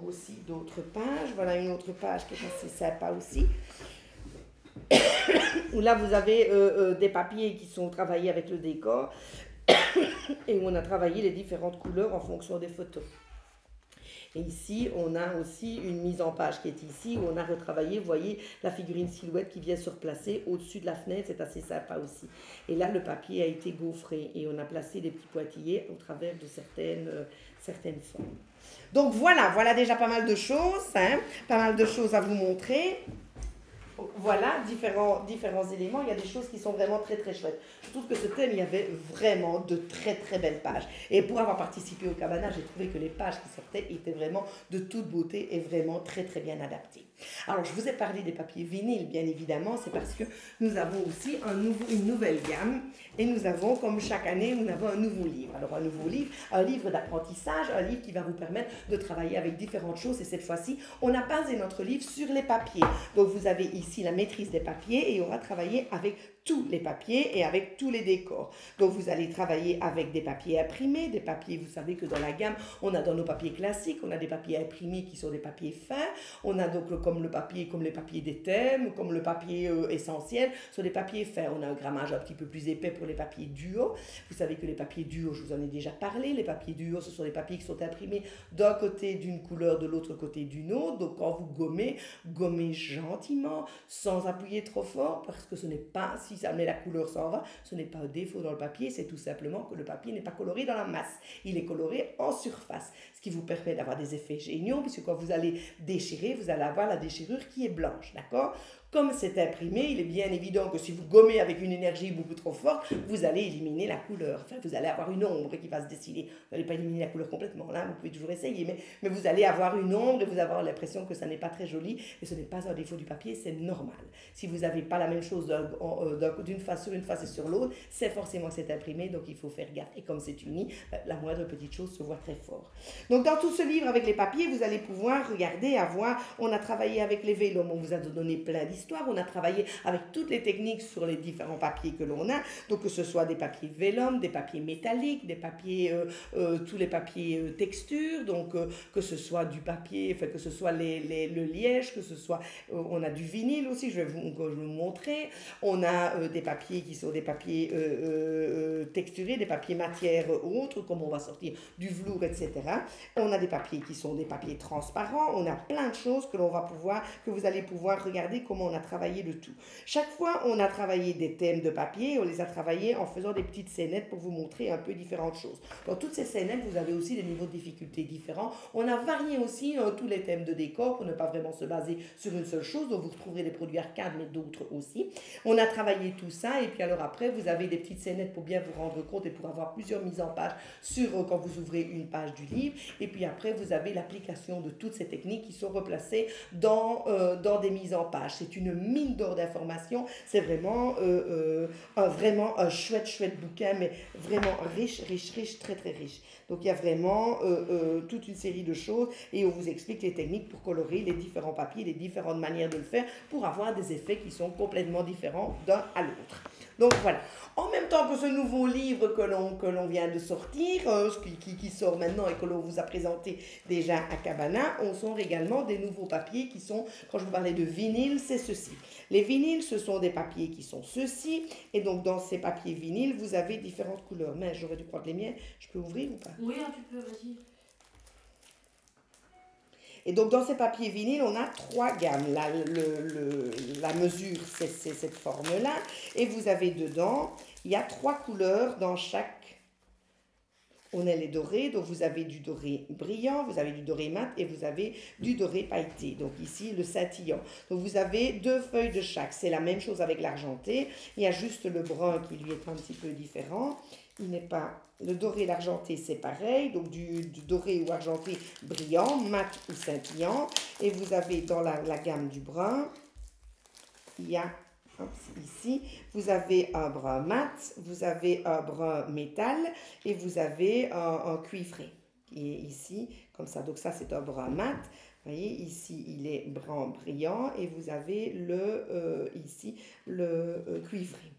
aussi d'autres pages. Voilà une autre page qui est assez sympa aussi. Où là, vous avez des papiers qui sont travaillés avec le décor et où on a travaillé les différentes couleurs en fonction des photos. Et ici, on a aussi une mise en page qui est ici, où on a retravaillé, vous voyez, la figurine silhouette qui vient se replacer au-dessus de la fenêtre, c'est assez sympa aussi. Et là, le papier a été gaufré et on a placé des petits pointillés au travers de certaines formes. Donc voilà déjà pas mal de choses, hein, pas mal de choses à vous montrer. Voilà, différents éléments. Il y a des choses qui sont vraiment très très chouettes. Je trouve que ce thème, il y avait vraiment de très très belles pages. Et pour avoir participé au cabana, j'ai trouvé que les pages qui sortaient étaient vraiment de toute beauté et vraiment très très bien adaptées. Alors, je vous ai parlé des papiers vinyles, bien évidemment, c'est parce que nous avons aussi une nouvelle gamme et nous avons, comme chaque année, nous avons un nouveau livre. Alors, un nouveau livre, un livre d'apprentissage, un livre qui va vous permettre de travailler avec différentes choses et cette fois-ci, on a basé notre livre sur les papiers. Donc, vous avez ici la maîtrise des papiers et on va travailler avec tous les papiers et avec tous les décors. Donc, vous allez travailler avec des papiers imprimés, des papiers, vous savez que dans la gamme, on a dans nos papiers classiques, on a des papiers imprimés qui sont des papiers fins, on a donc comme les papiers des thèmes, comme le papier essentiel, ce sont des papiers fins. On a un grammage un petit peu plus épais pour les papiers duo. Vous savez que les papiers duo, je vous en ai déjà parlé, les papiers duo, ce sont des papiers qui sont imprimés d'un côté d'une couleur, de l'autre côté d'une autre. Donc, quand vous gommez, gommez gentiment, sans appuyer trop fort, parce que ce n'est pas, si ça met la couleur s'en va, ce n'est pas un défaut dans le papier, c'est tout simplement que le papier n'est pas coloré dans la masse, il est coloré en surface, ce qui vous permet d'avoir des effets géniaux, puisque quand vous allez déchirer, vous allez avoir la déchirure qui est blanche, d'accord? Comme c'est imprimé, il est bien évident que si vous gommez avec une énergie beaucoup trop forte, vous allez éliminer la couleur. Enfin, vous allez avoir une ombre qui va se dessiner. Vous n'allez pas éliminer la couleur complètement, là, vous pouvez toujours essayer, mais vous allez avoir une ombre et vous allez avoir l'impression que ça n'est pas très joli. Et ce n'est pas un défaut du papier, c'est normal. Si vous n'avez pas la même chose d'une face sur une face et sur l'autre, c'est forcément que c'est imprimé, donc il faut faire gaffe. Et comme c'est uni, la moindre petite chose se voit très fort. Donc, dans tout ce livre avec les papiers, vous allez pouvoir regarder, on a travaillé avec les vélums, on vous a donné plein d'histoires. On a travaillé avec toutes les techniques sur les différents papiers que l'on a, donc que ce soit des papiers vélum, des papiers métalliques, des papiers, tous les papiers texture, donc que ce soit du papier, enfin que ce soit le liège, que ce soit, on a du vinyle aussi, je vais vous montrer, on a des papiers qui sont des papiers texturés, des papiers matière autres, comme on va sortir du velours, etc. On a des papiers qui sont des papiers transparents, on a plein de choses que vous allez pouvoir regarder comment on a travaillé le tout. Chaque fois, on a travaillé des thèmes de papier, on les a travaillés en faisant des petites scénettes pour vous montrer un peu différentes choses. Dans toutes ces scénettes, vous avez aussi des niveaux de difficulté différents. On a varié aussi tous les thèmes de décor pour ne pas vraiment se baser sur une seule chose, donc vous retrouverez des produits arcade, mais d'autres aussi. On a travaillé tout ça, et puis alors après, vous avez des petites scénettes pour bien vous rendre compte et pour avoir plusieurs mises en page sur quand vous ouvrez une page du livre, et puis après, vous avez l'application de toutes ces techniques qui sont replacées dans des mises en page. C'est une mine d'or d'informations, c'est vraiment un chouette bouquin, mais vraiment riche, très très riche. Donc il y a vraiment toute une série de choses et on vous explique les techniques pour colorer les différents papiers, les différentes manières de le faire pour avoir des effets qui sont complètement différents d'un à l'autre. Donc voilà. En même temps que ce nouveau livre que l'on vient de sortir, qui sort maintenant et que l'on vous a présenté déjà à Cabana, on sort également des nouveaux papiers qui sont, quand je vous parlais de vinyle, c'est ceci. Les vinyles, ce sont des papiers qui sont ceux-ci, et donc dans ces papiers vinyles, vous avez différentes couleurs. Mais j'aurais dû prendre les miens, je peux ouvrir ou pas? Oui, tu peux, vas-y. Et donc, dans ces papiers vinyles, on a 3 gammes. La mesure, c'est cette forme-là. Et vous avez dedans, il y a 3 couleurs dans chaque. On a les dorés, donc vous avez du doré brillant, vous avez du doré mat et vous avez du doré pailleté. Donc ici, le scintillant. Donc vous avez 2 feuilles de chaque. C'est la même chose avec l'argenté. Il y a juste le brun qui lui est un petit peu différent. Il n'est pas... Le doré et l'argenté, c'est pareil. Donc du doré ou argenté brillant, mat ou scintillant. Et vous avez dans la gamme du brun, il y a... Ici, vous avez un brun mat, vous avez un brun métal et vous avez un cuivré qui est ici, comme ça. Donc ça, c'est un brun mat. Vous voyez, ici, il est brun brillant et vous avez ici le cuivré.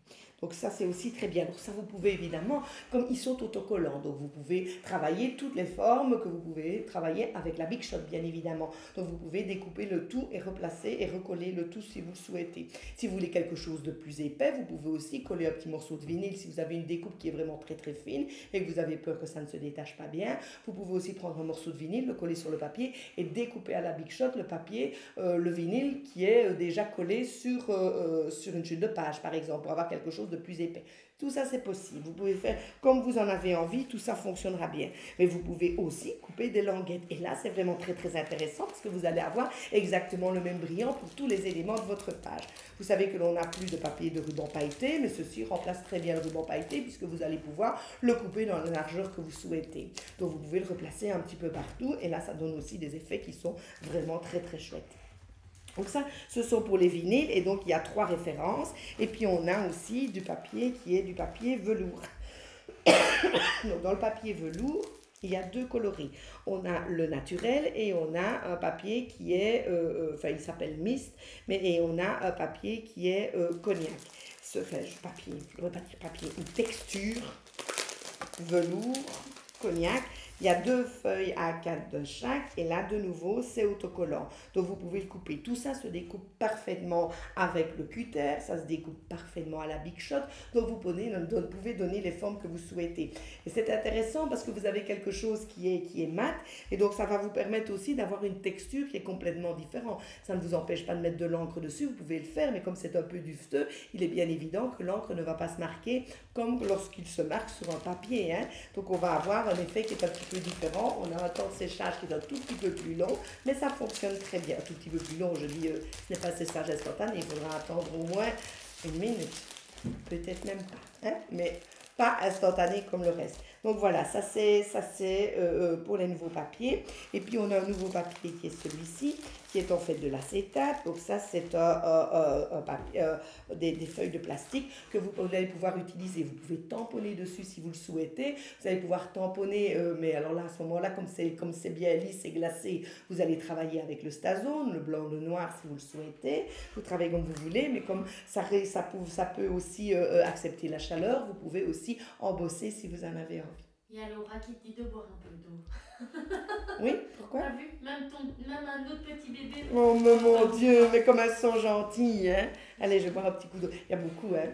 Donc ça, c'est aussi très bien. Donc ça, vous pouvez évidemment, comme ils sont autocollants, donc vous pouvez travailler toutes les formes que vous pouvez travailler avec la Big Shot, bien évidemment. Donc vous pouvez découper le tout et replacer et recoller le tout si vous le souhaitez. Si vous voulez quelque chose de plus épais, vous pouvez aussi coller un petit morceau de vinyle si vous avez une découpe qui est vraiment très très fine et que vous avez peur que ça ne se détache pas bien. Vous pouvez aussi prendre un morceau de vinyle, le coller sur le papier et découper à la Big Shot le papier, le vinyle qui est déjà collé sur une chute de page, par exemple, pour avoir quelque chose de plus épais. Tout ça, c'est possible. Vous pouvez faire comme vous en avez envie, tout ça fonctionnera bien. Mais vous pouvez aussi couper des languettes. Et là, c'est vraiment très, très intéressant parce que vous allez avoir exactement le même brillant pour tous les éléments de votre page. Vous savez que l'on n'a plus de papier de ruban pailleté, mais ceci remplace très bien le ruban pailleté puisque vous allez pouvoir le couper dans la largeur que vous souhaitez. Donc, vous pouvez le replacer un petit peu partout et là, ça donne aussi des effets qui sont vraiment très, très chouettes. Donc ça, ce sont pour les vinyles et donc il y a 3 références. Et puis on a aussi du papier qui est du papier velours. Donc dans le papier velours, il y a 2 coloris. On a le naturel et on a un papier qui est, enfin il s'appelle mist, et on a un papier qui est cognac. Papier, je ne pas dire papier, une texture, velours, cognac. Il y a 2 feuilles A4 de chaque et là de nouveau c'est autocollant. Donc vous pouvez le couper. Tout ça se découpe parfaitement avec le cutter, ça se découpe parfaitement à la Big Shot. Donc vous pouvez donner les formes que vous souhaitez. Et c'est intéressant parce que vous avez quelque chose qui est mat et donc ça va vous permettre aussi d'avoir une texture qui est complètement différente. Ça ne vous empêche pas de mettre de l'encre dessus, vous pouvez le faire, mais comme c'est un peu dufteux, il est bien évident que l'encre ne va pas se marquer comme lorsqu'il se marque sur un papier. Hein. Donc on va avoir un effet qui est un petit peu différent. On a un temps de séchage qui est un tout petit peu plus long, mais ça fonctionne très bien. Un tout petit peu plus long, je dis, ce n'est pas séchage instantané, il faudra attendre au moins 1 minute, peut-être même pas, hein, mais pas instantané comme le reste. Donc voilà, ça c'est pour les nouveaux papiers. Et puis on a un nouveau papier qui est celui-ci, qui est en fait de l'acétate. Donc ça c'est un papier, des feuilles de plastique que vous allez pouvoir utiliser. Vous pouvez tamponner dessus si vous le souhaitez. Vous allez pouvoir tamponner, mais alors là à ce moment-là, comme c'est bien lisse et glacé, vous allez travailler avec le Stazone, le blanc, le noir si vous le souhaitez. Vous travaillez comme vous voulez, mais comme ça peut aussi accepter la chaleur, vous pouvez aussi embosser si vous en avez envie. Il y a Laura qui te dit de boire un peu d'eau. Oui, pourquoi? T'as vu? Même un autre petit bébé. Oh mon Dieu, mais comme elles sont gentilles, hein. Allez, je vais boire un petit coup d'eau. Il y a beaucoup, hein.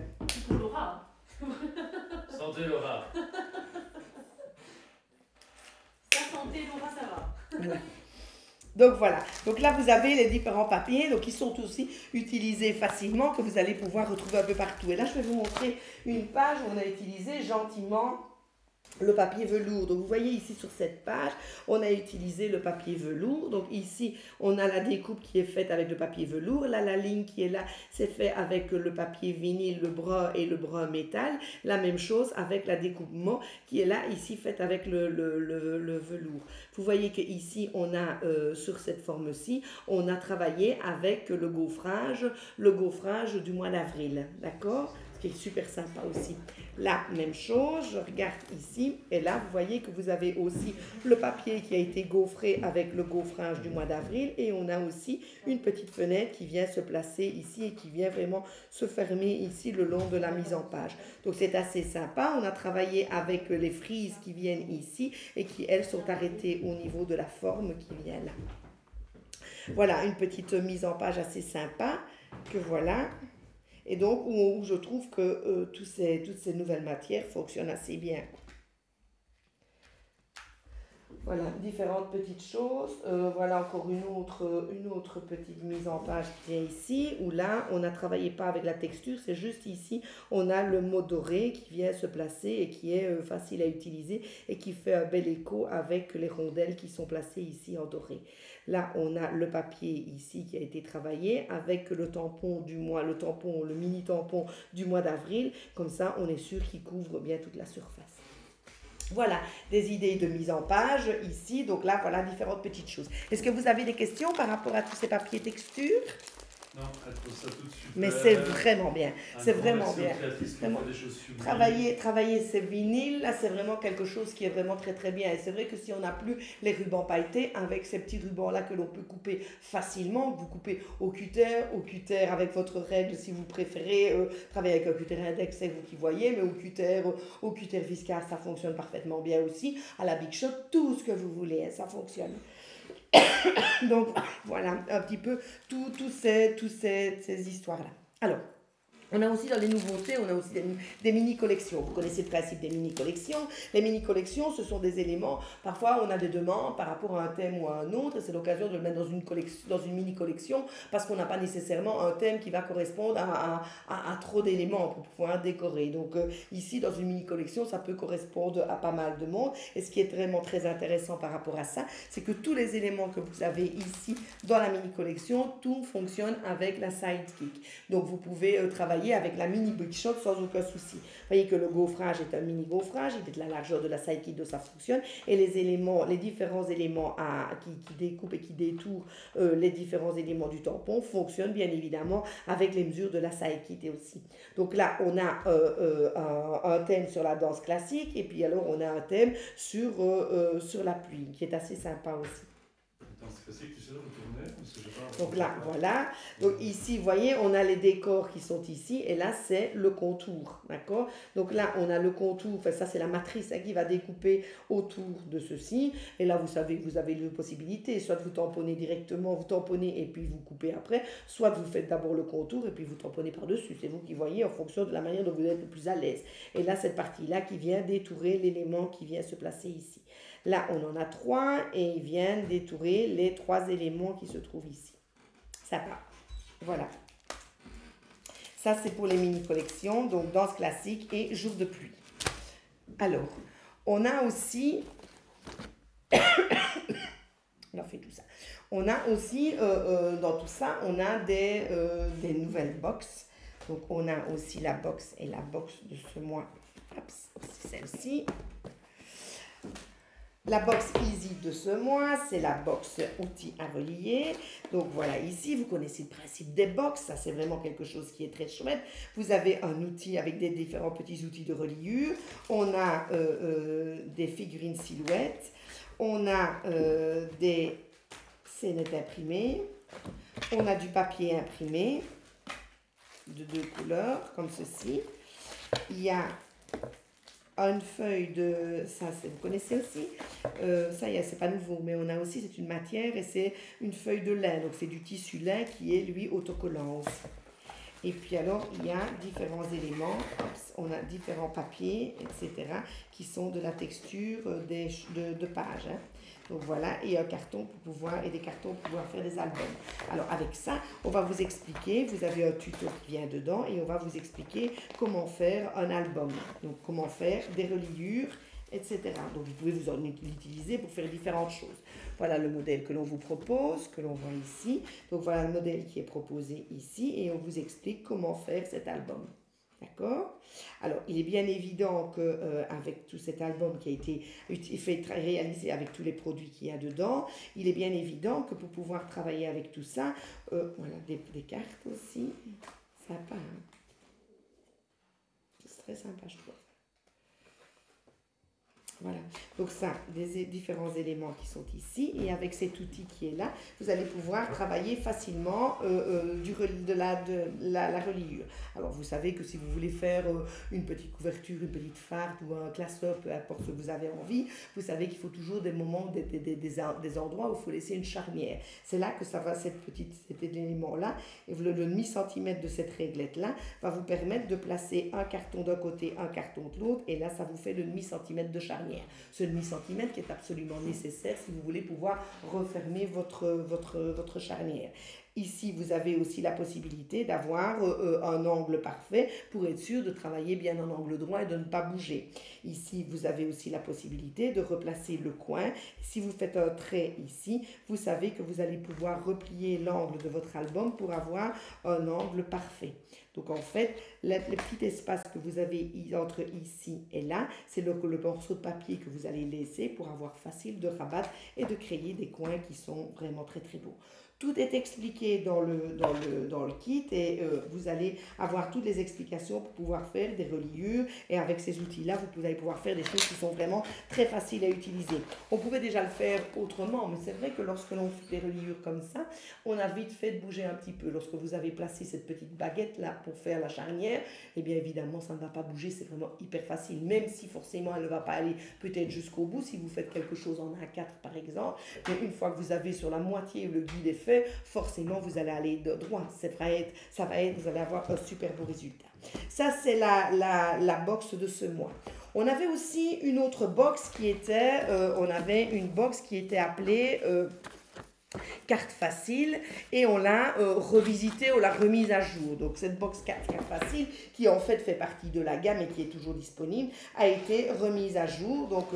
Pour Laura. Santé Laura. Ta santé Laura, ça va. Voilà. Donc voilà, donc là vous avez les différents papiers, donc ils sont aussi utilisés facilement, que vous allez pouvoir retrouver un peu partout. Et là je vais vous montrer une page où on a utilisé gentiment le papier velours. Donc vous voyez ici sur cette page, on a utilisé le papier velours. Donc ici, on a la découpe qui est faite avec le papier velours. Là, la ligne qui est là, c'est fait avec le papier vinyle, le brun et le brun métal. La même chose avec la découpement qui est là, ici, faite avec le velours. Vous voyez qu'ici, on a, sur cette forme-ci, on a travaillé avec le gaufrage du mois d'avril. D'accord ? Ce qui est super sympa aussi. La même chose, je regarde ici, et là, vous voyez que vous avez aussi le papier qui a été gaufré avec le gaufrage du mois d'avril, et on a aussi une petite fenêtre qui vient se placer ici et qui vient vraiment se fermer ici le long de la mise en page. Donc c'est assez sympa. On a travaillé avec les frises qui viennent ici et qui, elles, sont arrêtées au niveau de la forme qui vient là. Voilà, une petite mise en page assez sympa, que voilà. Et donc, où je trouve que toutes ces nouvelles matières fonctionnent assez bien. Voilà, différentes petites choses. Voilà encore une autre petite mise en page qui est ici, où là, on n'a travaillé pas avec la texture, c'est juste ici, on a le mot doré qui vient se placer et qui est facile à utiliser et qui fait un bel écho avec les rondelles qui sont placées ici en doré. Là, on a le papier ici qui a été travaillé avec le tampon du mois, le mini tampon du mois d'avril. Comme ça, on est sûr qu'il couvre bien toute la surface. Voilà, des idées de mise en page ici. Donc là, voilà différentes petites choses. Est-ce que vous avez des questions par rapport à tous ces papiers texture? Non, elle trouve ça tout super. Mais c'est vraiment bien. C'est vraiment bien. Vraiment. Travailler ces vinyles, là, c'est vraiment quelque chose qui est vraiment très très bien. Et c'est vrai que si on n'a plus les rubans pailletés, avec ces petits rubans-là que l'on peut couper facilement, vous coupez au cutter avec votre règle si vous préférez travailler avec un cutter index, c'est vous qui voyez, mais au cutter viscard, ça fonctionne parfaitement bien aussi. À la Big Shot, tout ce que vous voulez, hein, ça fonctionne. Donc voilà un petit peu toutes ces histoires-là. Alors, on a aussi dans les nouveautés, on a aussi des mini-collections. Vous connaissez le principe des mini-collections. Les mini-collections, ce sont des éléments. Parfois, on a des demandes par rapport à un thème ou à un autre. C'est l'occasion de le mettre dans une mini-collection parce qu'on n'a pas nécessairement un thème qui va correspondre à trop d'éléments pour pouvoir décorer. Donc ici, dans une mini-collection, ça peut correspondre à pas mal de monde. Et ce qui est vraiment très intéressant par rapport à ça, c'est que tous les éléments que vous avez ici dans la mini-collection, tout fonctionne avec la Sidekick. Donc vous pouvez travailler travailler avec la mini Big-Shot sans aucun souci. Vous voyez que le gaufrage est un mini gaufrage, il est de la largeur de la Saïkido, ça fonctionne. Et les différents éléments qui découpent et qui détourent les différents éléments du tampon fonctionnent bien évidemment avec les mesures de la Saïkido aussi. Donc là, on a un thème sur la danse classique et puis alors on a un thème sur la pluie qui est assez sympa aussi. Donc là, voilà. Donc ici, vous voyez, on a les décors qui sont ici et là, c'est le contour. D'accord? Donc là, on a le contour. Enfin, ça, c'est la matrice qui va découper autour de ceci. Et là, vous savez que vous avez deux possibilités. Soit vous tamponnez directement, vous tamponnez et puis vous coupez après. Soit vous faites d'abord le contour et puis vous tamponnez par-dessus. C'est vous qui voyez en fonction de la manière dont vous êtes le plus à l'aise. Et là, cette partie-là qui vient détourer l'élément qui vient se placer ici. Là, on en a 3 et ils viennent détourer les 3 éléments qui se trouvent ici. Ça part. Voilà. Ça, c'est pour les mini-collections, donc danse classique et jour de pluie. Alors, on a aussi... on a fait tout ça. On a aussi, dans tout ça, on a des nouvelles box. Donc, on a aussi la box et la box de ce mois. Hop, celle-ci. La box Easy de ce mois, c'est la box outils à relier. Donc voilà, ici, vous connaissez le principe des box. Ça, c'est vraiment quelque chose qui est très chouette. Vous avez un outil avec des différents petits outils de reliure. On a des figurines silhouettes. On a des scénettes imprimées. On a du papier imprimé de 2 couleurs, comme ceci. Il y a une feuille de... Ça, vous connaissez aussi. Ça, c'est pas nouveau, mais on a aussi, c'est une matière et c'est une feuille de lin. Donc, c'est du tissu lin qui est, lui, autocollant aussi. Et puis, alors, il y a différents éléments. On a différents papiers, etc., qui sont de la texture de pages. Hein. Donc, voilà. Et un carton pour pouvoir... Et des cartons pour pouvoir faire des albums. Alors, avec ça, on va vous expliquer. Vous avez un tuto qui vient dedans et on va vous expliquer comment faire un album. Donc, comment faire des reliures, etc. Donc, vous pouvez vous en utiliser pour faire différentes choses. Voilà le modèle que l'on vous propose, que l'on voit ici. Donc, voilà le modèle qui est proposé ici et on vous explique comment faire cet album. D'accord? Alors, il est bien évident qu'avec tout cet album qui a été réalisé avec tous les produits qu'il y a dedans, il est bien évident que pour pouvoir travailler avec tout ça, voilà, des cartes aussi, sympa. Hein? C'est très sympa, je trouve. Voilà, donc ça, des différents éléments qui sont ici, et avec cet outil qui est là, vous allez pouvoir travailler facilement de la reliure. Alors, vous savez que si vous voulez faire une petite couverture, une petite farte ou un classeur, peu importe ce que vous avez envie, vous savez qu'il faut toujours des moments, des endroits où il faut laisser une charnière. C'est là que ça va, cet élément-là, et le demi-centimètre de cette réglette-là va vous permettre de placer un carton d'un côté, un carton de l'autre, et là, ça vous fait le demi-centimètre de charnière. Ce demi-centimètre qui est absolument nécessaire si vous voulez pouvoir refermer votre charnière. Ici, vous avez aussi la possibilité d'avoir un angle parfait pour être sûr de travailler bien en angle droit et de ne pas bouger. Ici, vous avez aussi la possibilité de replacer le coin. Si vous faites un trait ici, vous savez que vous allez pouvoir replier l'angle de votre album pour avoir un angle parfait. Donc en fait, le petit espace que vous avez entre ici et là, c'est le morceau de papier que vous allez laisser pour avoir facile de rabattre et de créer des coins qui sont vraiment très très beaux. Tout est expliqué dans le kit et vous allez avoir toutes les explications pour pouvoir faire des reliures. Et avec ces outils-là, vous allez pouvoir faire des choses qui sont vraiment très faciles à utiliser. On pouvait déjà le faire autrement, mais c'est vrai que lorsque l'on fait des reliures comme ça, on a vite fait de bouger un petit peu. Lorsque vous avez placé cette petite baguette-là pour faire la charnière, eh bien évidemment, ça ne va pas bouger. C'est vraiment hyper facile, même si forcément, elle ne va pas aller peut-être jusqu'au bout. Si vous faites quelque chose en A4, par exemple, mais une fois que vous avez sur la moitié le guide est fait, forcément vous allez aller de droit, vous allez avoir un super beau résultat. Ça c'est la box de ce mois. On avait aussi une autre box qui était, appelée carte facile, et on l'a revisité, on l'a remise à jour. Donc cette box carte facile, qui en fait fait partie de la gamme et qui est toujours disponible, a été remise à jour. Donc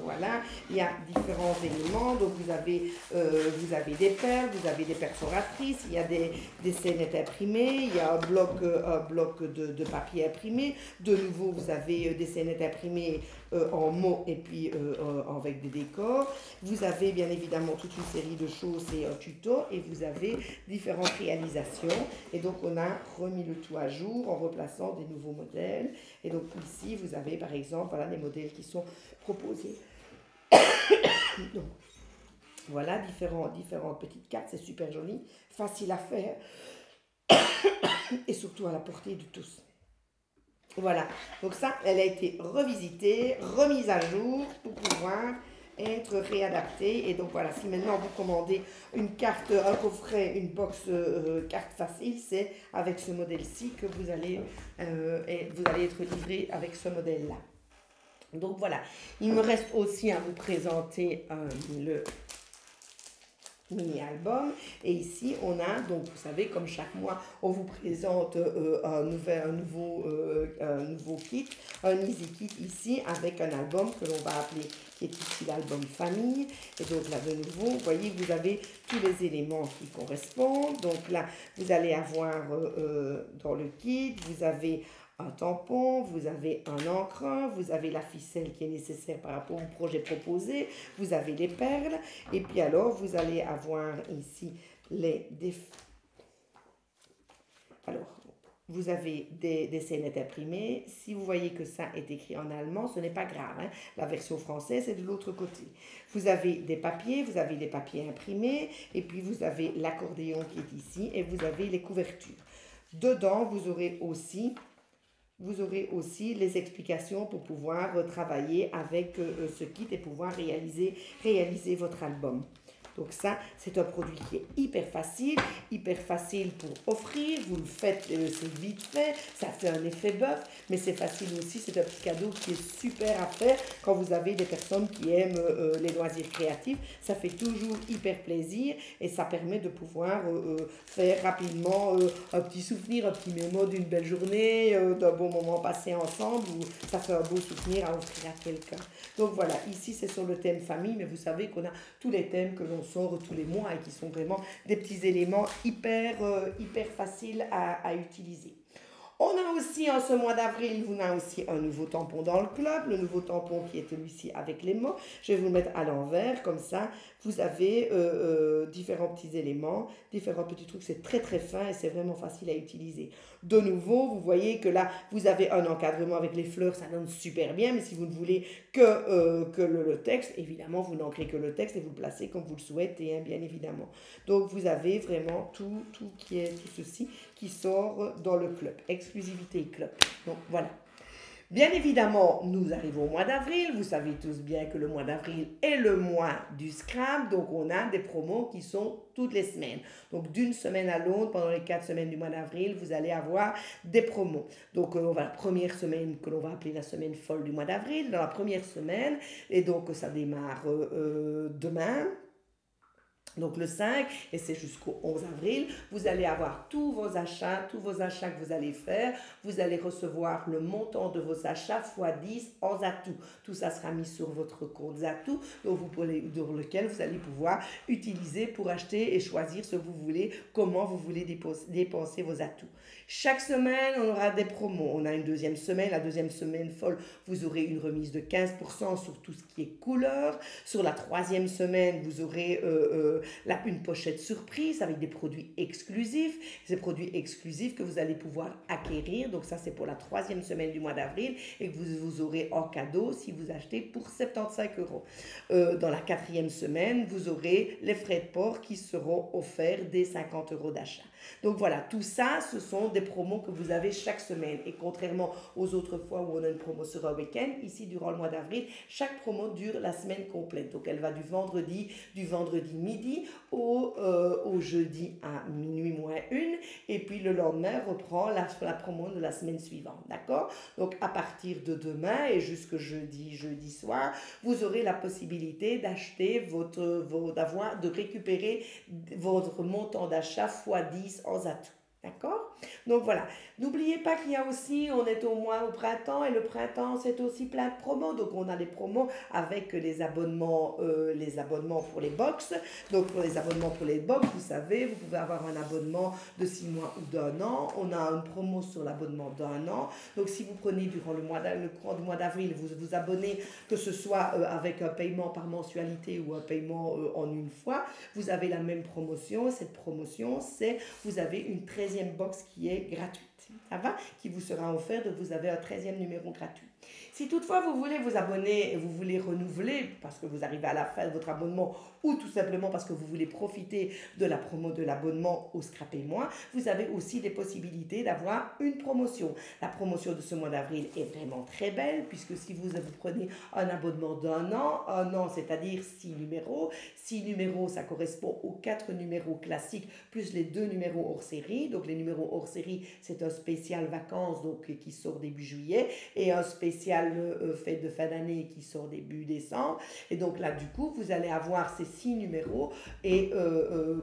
voilà, il y a différents éléments. Donc vous avez des perles, vous avez des perforatrices, il y a des scénettes imprimées, il y a un bloc de papier imprimé. De nouveau, vous avez des scénettes imprimées en mots et puis avec des décors. Vous avez bien évidemment toute une série de choses et un tuto, et vous avez différentes réalisations. Et donc on a remis le tout à jour en replaçant des nouveaux modèles. Et donc ici vous avez par exemple voilà, les modèles qui sont proposés. Donc voilà différentes petites cartes, c'est super joli, facile à faire et surtout à la portée de tous. Voilà, donc ça, elle a été revisitée, remise à jour pour pouvoir être réadaptée. Et donc voilà, si maintenant vous commandez une carte, un coffret, une box carte facile, c'est avec ce modèle-ci que vous allez être livré avec ce modèle-là. Donc voilà, il me reste aussi à vous présenter le mini-album. Et ici, on a, donc vous savez, comme chaque mois, on vous présente un nouveau kit, un easy kit ici, avec un album que l'on va appeler, qui est ici l'album famille. Et donc là, de nouveau, vous voyez, vous avez tous les éléments qui correspondent. Donc là, vous allez avoir dans le kit, vous avez un tampon, vous avez un encre, vous avez la ficelle qui est nécessaire par rapport au projet proposé, vous avez les perles, et puis alors vous allez avoir ici alors, vous avez des scénettes imprimées. Si vous voyez que ça est écrit en allemand, ce n'est pas grave, hein. La version française est de l'autre côté. Vous avez des papiers imprimés, et puis vous avez l'accordéon qui est ici, et vous avez les couvertures. Dedans, vous aurez aussi les explications pour pouvoir travailler avec ce kit et pouvoir réaliser votre album. Donc ça, c'est un produit qui est hyper facile pour offrir. Vous le faites, c'est vite fait, ça fait un effet bœuf, mais c'est facile aussi. C'est un petit cadeau qui est super à faire quand vous avez des personnes qui aiment les loisirs créatifs. Ça fait toujours hyper plaisir et ça permet de pouvoir faire rapidement un petit souvenir, un petit mémo d'une belle journée, d'un bon moment passé ensemble, ou ça fait un beau souvenir à offrir à quelqu'un. Donc voilà, ici c'est sur le thème famille, mais vous savez qu'on a tous les thèmes que l'on sort tous les mois et qui sont vraiment des petits éléments hyper faciles à utiliser. On a aussi, en ce mois d'avril, on a aussi un nouveau tampon dans le club, le nouveau tampon qui est celui-ci avec les mots. Je vais vous le mettre à l'envers, comme ça, vous avez différents petits éléments, différents petits trucs. C'est très très fin et c'est vraiment facile à utiliser. De nouveau, vous voyez que là, vous avez un encadrement avec les fleurs, ça donne super bien, mais si vous ne voulez que le texte, évidemment, vous n'ancrez que le texte et vous le placez comme vous le souhaitez, hein, bien évidemment. Donc, vous avez vraiment tout ceci qui sort dans le club. Exclusivité club. Donc, voilà. Bien évidemment, nous arrivons au mois d'avril. Vous savez tous bien que le mois d'avril est le mois du Scrap. Donc, on a des promos qui sont toutes les semaines. Donc, d'une semaine à l'autre, pendant les 4 semaines du mois d'avril, vous allez avoir des promos. Donc, on va la première semaine que l'on va appeler la semaine folle du mois d'avril. Dans la première semaine, et donc ça démarre demain. Donc le 5, et c'est jusqu'au 11 avril, vous allez avoir tous vos achats que vous allez faire. Vous allez recevoir le montant de vos achats x 10 en Zatou. Tout ça sera mis sur votre compte Zatou, dans lequel vous allez pouvoir utiliser pour acheter et choisir ce que vous voulez, comment vous voulez dépenser vos atouts. Chaque semaine, on aura des promos. On a une deuxième semaine, la deuxième semaine folle, vous aurez une remise de 15% sur tout ce qui est couleur. Sur la troisième semaine, vous aurez une pochette surprise avec des produits exclusifs. Ces produits exclusifs que vous allez pouvoir acquérir. Donc ça, c'est pour la troisième semaine du mois d'avril et que vous aurez en cadeau si vous achetez pour 75 €. Dans la quatrième semaine, vous aurez les frais de port qui seront offerts dès 50 € d'achat. Donc voilà, tout ça, ce sont des promos que vous avez chaque semaine. Et contrairement aux autres fois où on a une promo sur un week-end, ici, durant le mois d'avril, chaque promo dure la semaine complète. Donc elle va du vendredi midi au jeudi à minuit moins 1. et puis le lendemain reprend la promo de la semaine suivante, d'accord? Donc à partir de demain et jusque jeudi soir, vous aurez la possibilité d'acheter de récupérer votre montant d'achat x10 en atout. D'accord? Donc voilà. N'oubliez pas qu'il y a aussi, on est au printemps, et le printemps, c'est aussi plein de promos. Donc on a les promos avec les abonnements pour les box. Donc pour les abonnements pour les box, vous savez, vous pouvez avoir un abonnement de 6 mois ou d'1 an. On a une promo sur l'abonnement d'1 an. Donc si vous prenez durant le courant du mois d'avril, vous vous abonnez, que ce soit avec un paiement par mensualité ou un paiement en une fois, vous avez la même promotion. Cette promotion, c'est vous avez une 13e box qui est gratuite. Ça va? Qui vous sera offerte, vous avez un 13e numéro gratuit. Si toutefois vous voulez vous abonner et vous voulez renouveler parce que vous arrivez à la fin de votre abonnement ou tout simplement parce que vous voulez profiter de la promo de l'abonnement au Scrapez-moi, vous avez aussi des possibilités d'avoir une promotion. La promotion de ce mois d'avril est vraiment très belle puisque si vous prenez un abonnement d'1 an, c'est-à-dire 6 numéros, 6 numéros ça correspond aux 4 numéros classiques plus les 2 numéros hors série. Donc les numéros hors série c'est un spécial vacances donc, qui sort début juillet et un spécial fête de fin d'année qui sort début décembre. Et donc là, du coup, vous allez avoir ces 6 numéros et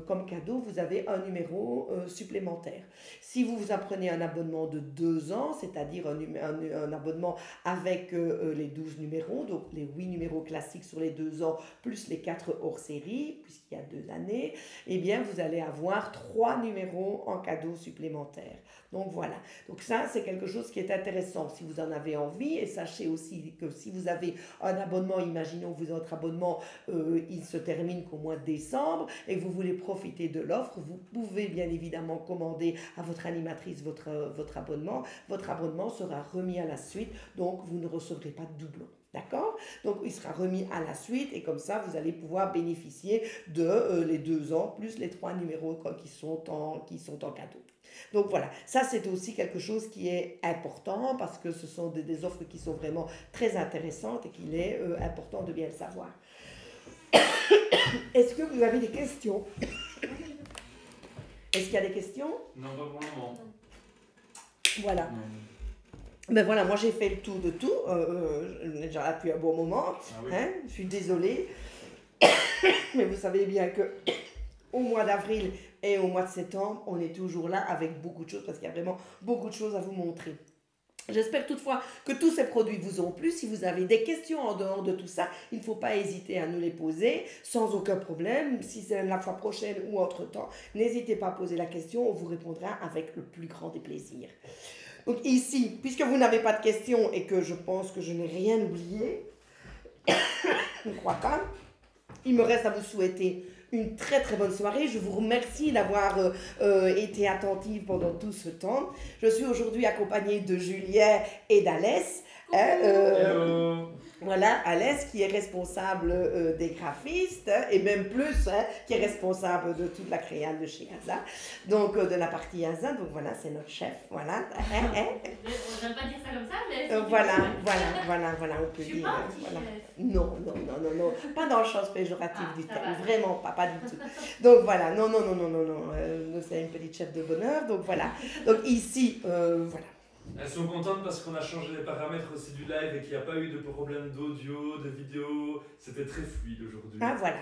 comme cadeau, vous avez un numéro supplémentaire. Si vous vous apprenez un abonnement de 2 ans, c'est-à-dire un abonnement avec les 12 numéros, donc les 8 numéros classiques sur les 2 ans, plus les 4 hors série, puisqu'il y a 2 années, eh bien, vous allez avoir 3 numéros en cadeau supplémentaire. Donc voilà. Donc ça, c'est quelque chose qui est intéressant si vous en avez envie. Et sachez aussi que si vous avez un abonnement, imaginons que votre abonnement, il se termine qu'au mois de décembre et que vous voulez profiter de l'offre, vous pouvez bien évidemment commander à votre animatrice votre abonnement. Votre abonnement sera remis à la suite, donc vous ne recevrez pas de doublon. D'accord? Donc, il sera remis à la suite et comme ça, vous allez pouvoir bénéficier de les 2 ans plus les 3 numéros qui sont en cadeau. Donc voilà, ça c'est aussi quelque chose qui est important parce que ce sont des offres qui sont vraiment très intéressantes et qu'il est important de bien le savoir. Est-ce que vous avez des questions? Est-ce qu'il y a des questions? Non, pas pour le moment. Voilà. Ben voilà, moi j'ai fait le tour de tout. On est déjà là depuis un bon moment. Ah oui. Hein, je suis désolée. Mais vous savez bien que au mois d'avril et au mois de septembre, on est toujours là avec beaucoup de choses parce qu'il y a vraiment beaucoup de choses à vous montrer. J'espère toutefois que tous ces produits vous ont plu. Si vous avez des questions en dehors de tout ça, il ne faut pas hésiter à nous les poser sans aucun problème. Si c'est la fois prochaine ou entre-temps, n'hésitez pas à poser la question. On vous répondra avec le plus grand des plaisirs. Donc ici, puisque vous n'avez pas de questions et que je pense que je n'ai rien oublié, je ne crois pas, il me reste à vous souhaiter une très très bonne soirée. Je vous remercie d'avoir été attentive pendant tout ce temps. Je suis aujourd'hui accompagnée de Julien et d'Alès. Voilà, Alès qui est responsable des graphistes et même plus, qui est responsable de toute la créale de chez Aza, donc de la partie Aza, donc voilà, c'est notre chef, voilà. On n'aime pas dire ça comme ça, mais... Voilà, on peut dire. Voilà. Non, pas dans le sens péjoratif du terme, vraiment pas du tout. Donc voilà, non, c'est une petite chef de bonheur, donc voilà. Donc ici, voilà. Elles sont contentes parce qu'on a changé les paramètres aussi du live et qu'il n'y a pas eu de problème d'audio, de vidéo. C'était très fluide aujourd'hui. Ah voilà.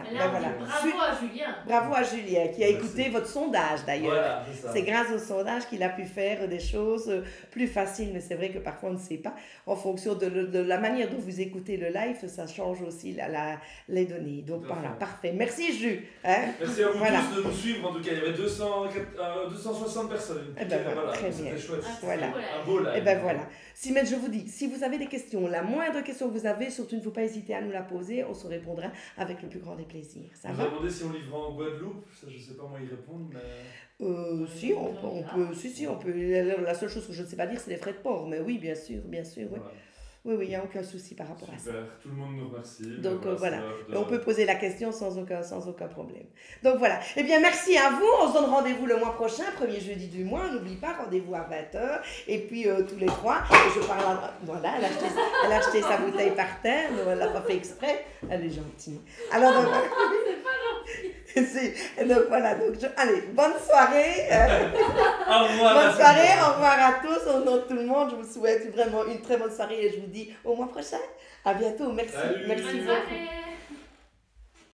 Bravo à Julien. Bravo à Julien qui a écouté votre sondage d'ailleurs. Voilà, c'est grâce au sondage qu'il a pu faire des choses plus faciles. Mais c'est vrai que parfois on ne sait pas. En fonction de la manière dont vous écoutez le live, ça change aussi les données. Donc voilà, parfait. Merci Jules. Merci à vous tous de nous suivre. En tout cas, il y avait 260 personnes. Et ben voilà, très bien. C'était chouette. Voilà. Un beau live. Et ben voilà. Mais je vous dis, si vous avez des questions, la moindre question que vous avez, surtout ne faut pas hésiter à nous la poser. On se répondra avec le plus grand des plaisirs. Ça va? Vous avez demandé si on livrait en Guadeloupe. Ça, je ne sais pas moi y répondre, mais... Si, on peut. La seule chose que je ne sais pas dire, c'est les frais de port. Mais oui, bien sûr, oui. Voilà. Oui, il n'y a aucun souci par rapport à ça. Super, tout le monde nous remercie. Donc voilà, on peut poser la question sans aucun problème. Donc voilà, eh bien merci à vous, on se donne rendez-vous le mois prochain, premier jeudi du mois, n'oublie pas, rendez-vous à 20h, et puis tous les 3, je parle voilà, elle a acheté sa bouteille par terre, donc elle l'a pas fait exprès, elle est gentille. Alors, donc, Donc voilà, allez, bonne soirée. Au revoir. Bonne soirée, au revoir à tous. Au nom de tout le monde, je vous souhaite vraiment une très bonne soirée et je vous dis au mois prochain. À bientôt, merci. Salut. Merci. Bonne soirée.